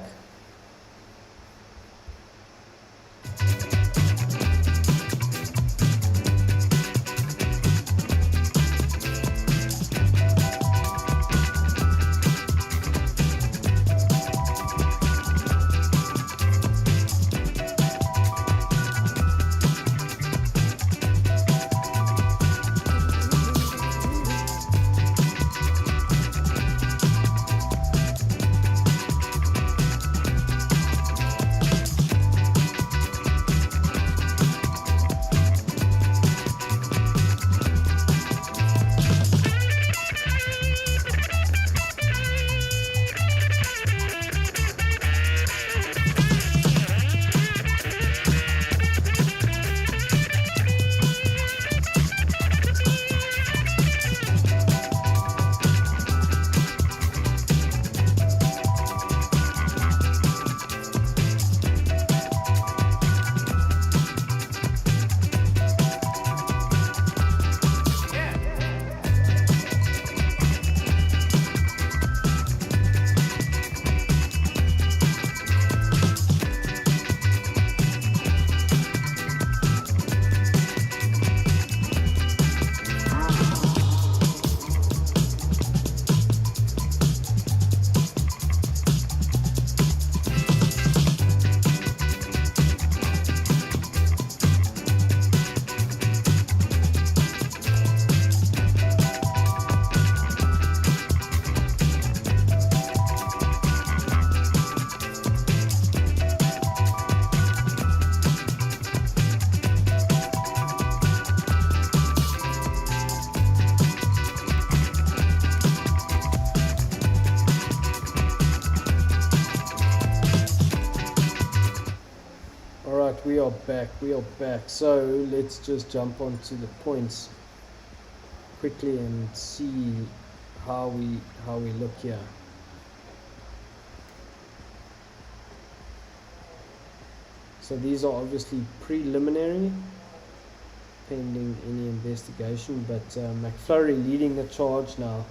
we are back. So let's just jump onto the points quickly and see how we look here. So these are obviously preliminary, pending any investigation, but McFlurry leading the charge now.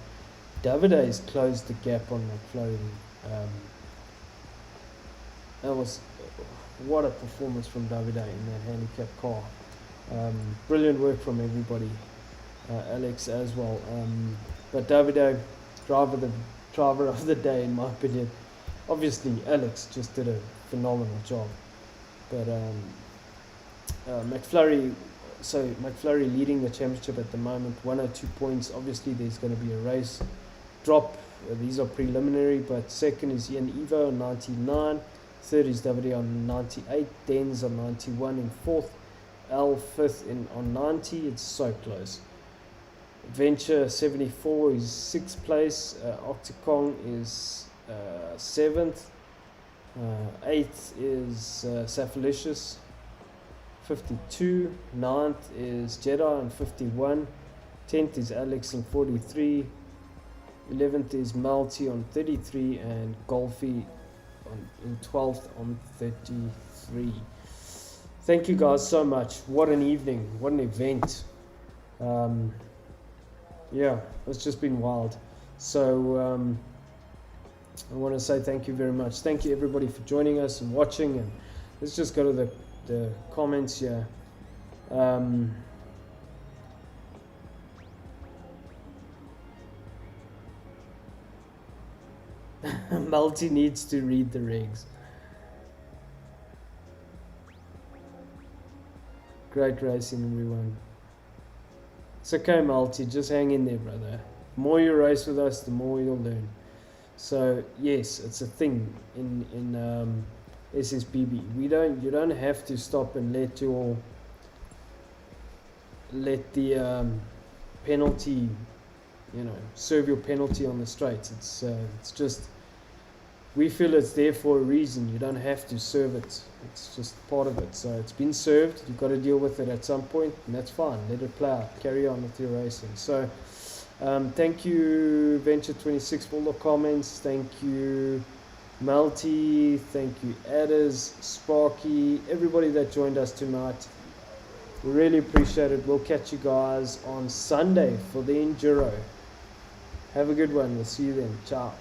Davide has closed the gap on McFlurry. That was what a performance from Davide in that handicap car. Brilliant work from everybody, Alex as well. But Davide, driver of the day in my opinion. Obviously Alex just did a phenomenal job, but McFlurry leading the championship at the moment, 102 points. Obviously there's going to be a race drop. These are preliminary, but second is Ian Evo on 99, third is Davide on 98, Denz on 91 in fourth, L fifth on 90. It's so close. Adventure 74 is sixth place, Octocong is seventh, eighth is Saphalicious 52, 9th is Jedi on 51, 10th is Alex on 43, 11th is Malty on 33, and Golfy in 12th on 33. Thank you guys so much. What an evening, what an event. Yeah, it's just been wild. So I want to say thank you very much. Thank you everybody for joining us and watching, and let's just go to the comments here. Multi needs to read the regs. Great racing, everyone. It's okay, Multi, just hang in there, brother. The more you race with us, the more you'll learn. So yes, it's a thing in SSBB. You don't have to stop and let the penalty, serve your penalty on the straight. It's just, we feel it's there for a reason. You don't have to serve it. It's just part of it. So it's been served. You've got to deal with it at some point, and that's fine. Let it play out. Carry on with your racing. So thank you, Venture 26, for all the comments. Thank you, Malty. Thank you, Adders, Sparky, everybody that joined us tonight. We really appreciate it. We'll catch you guys on Sunday for the Enduro. Have a good one. We'll see you then. Ciao.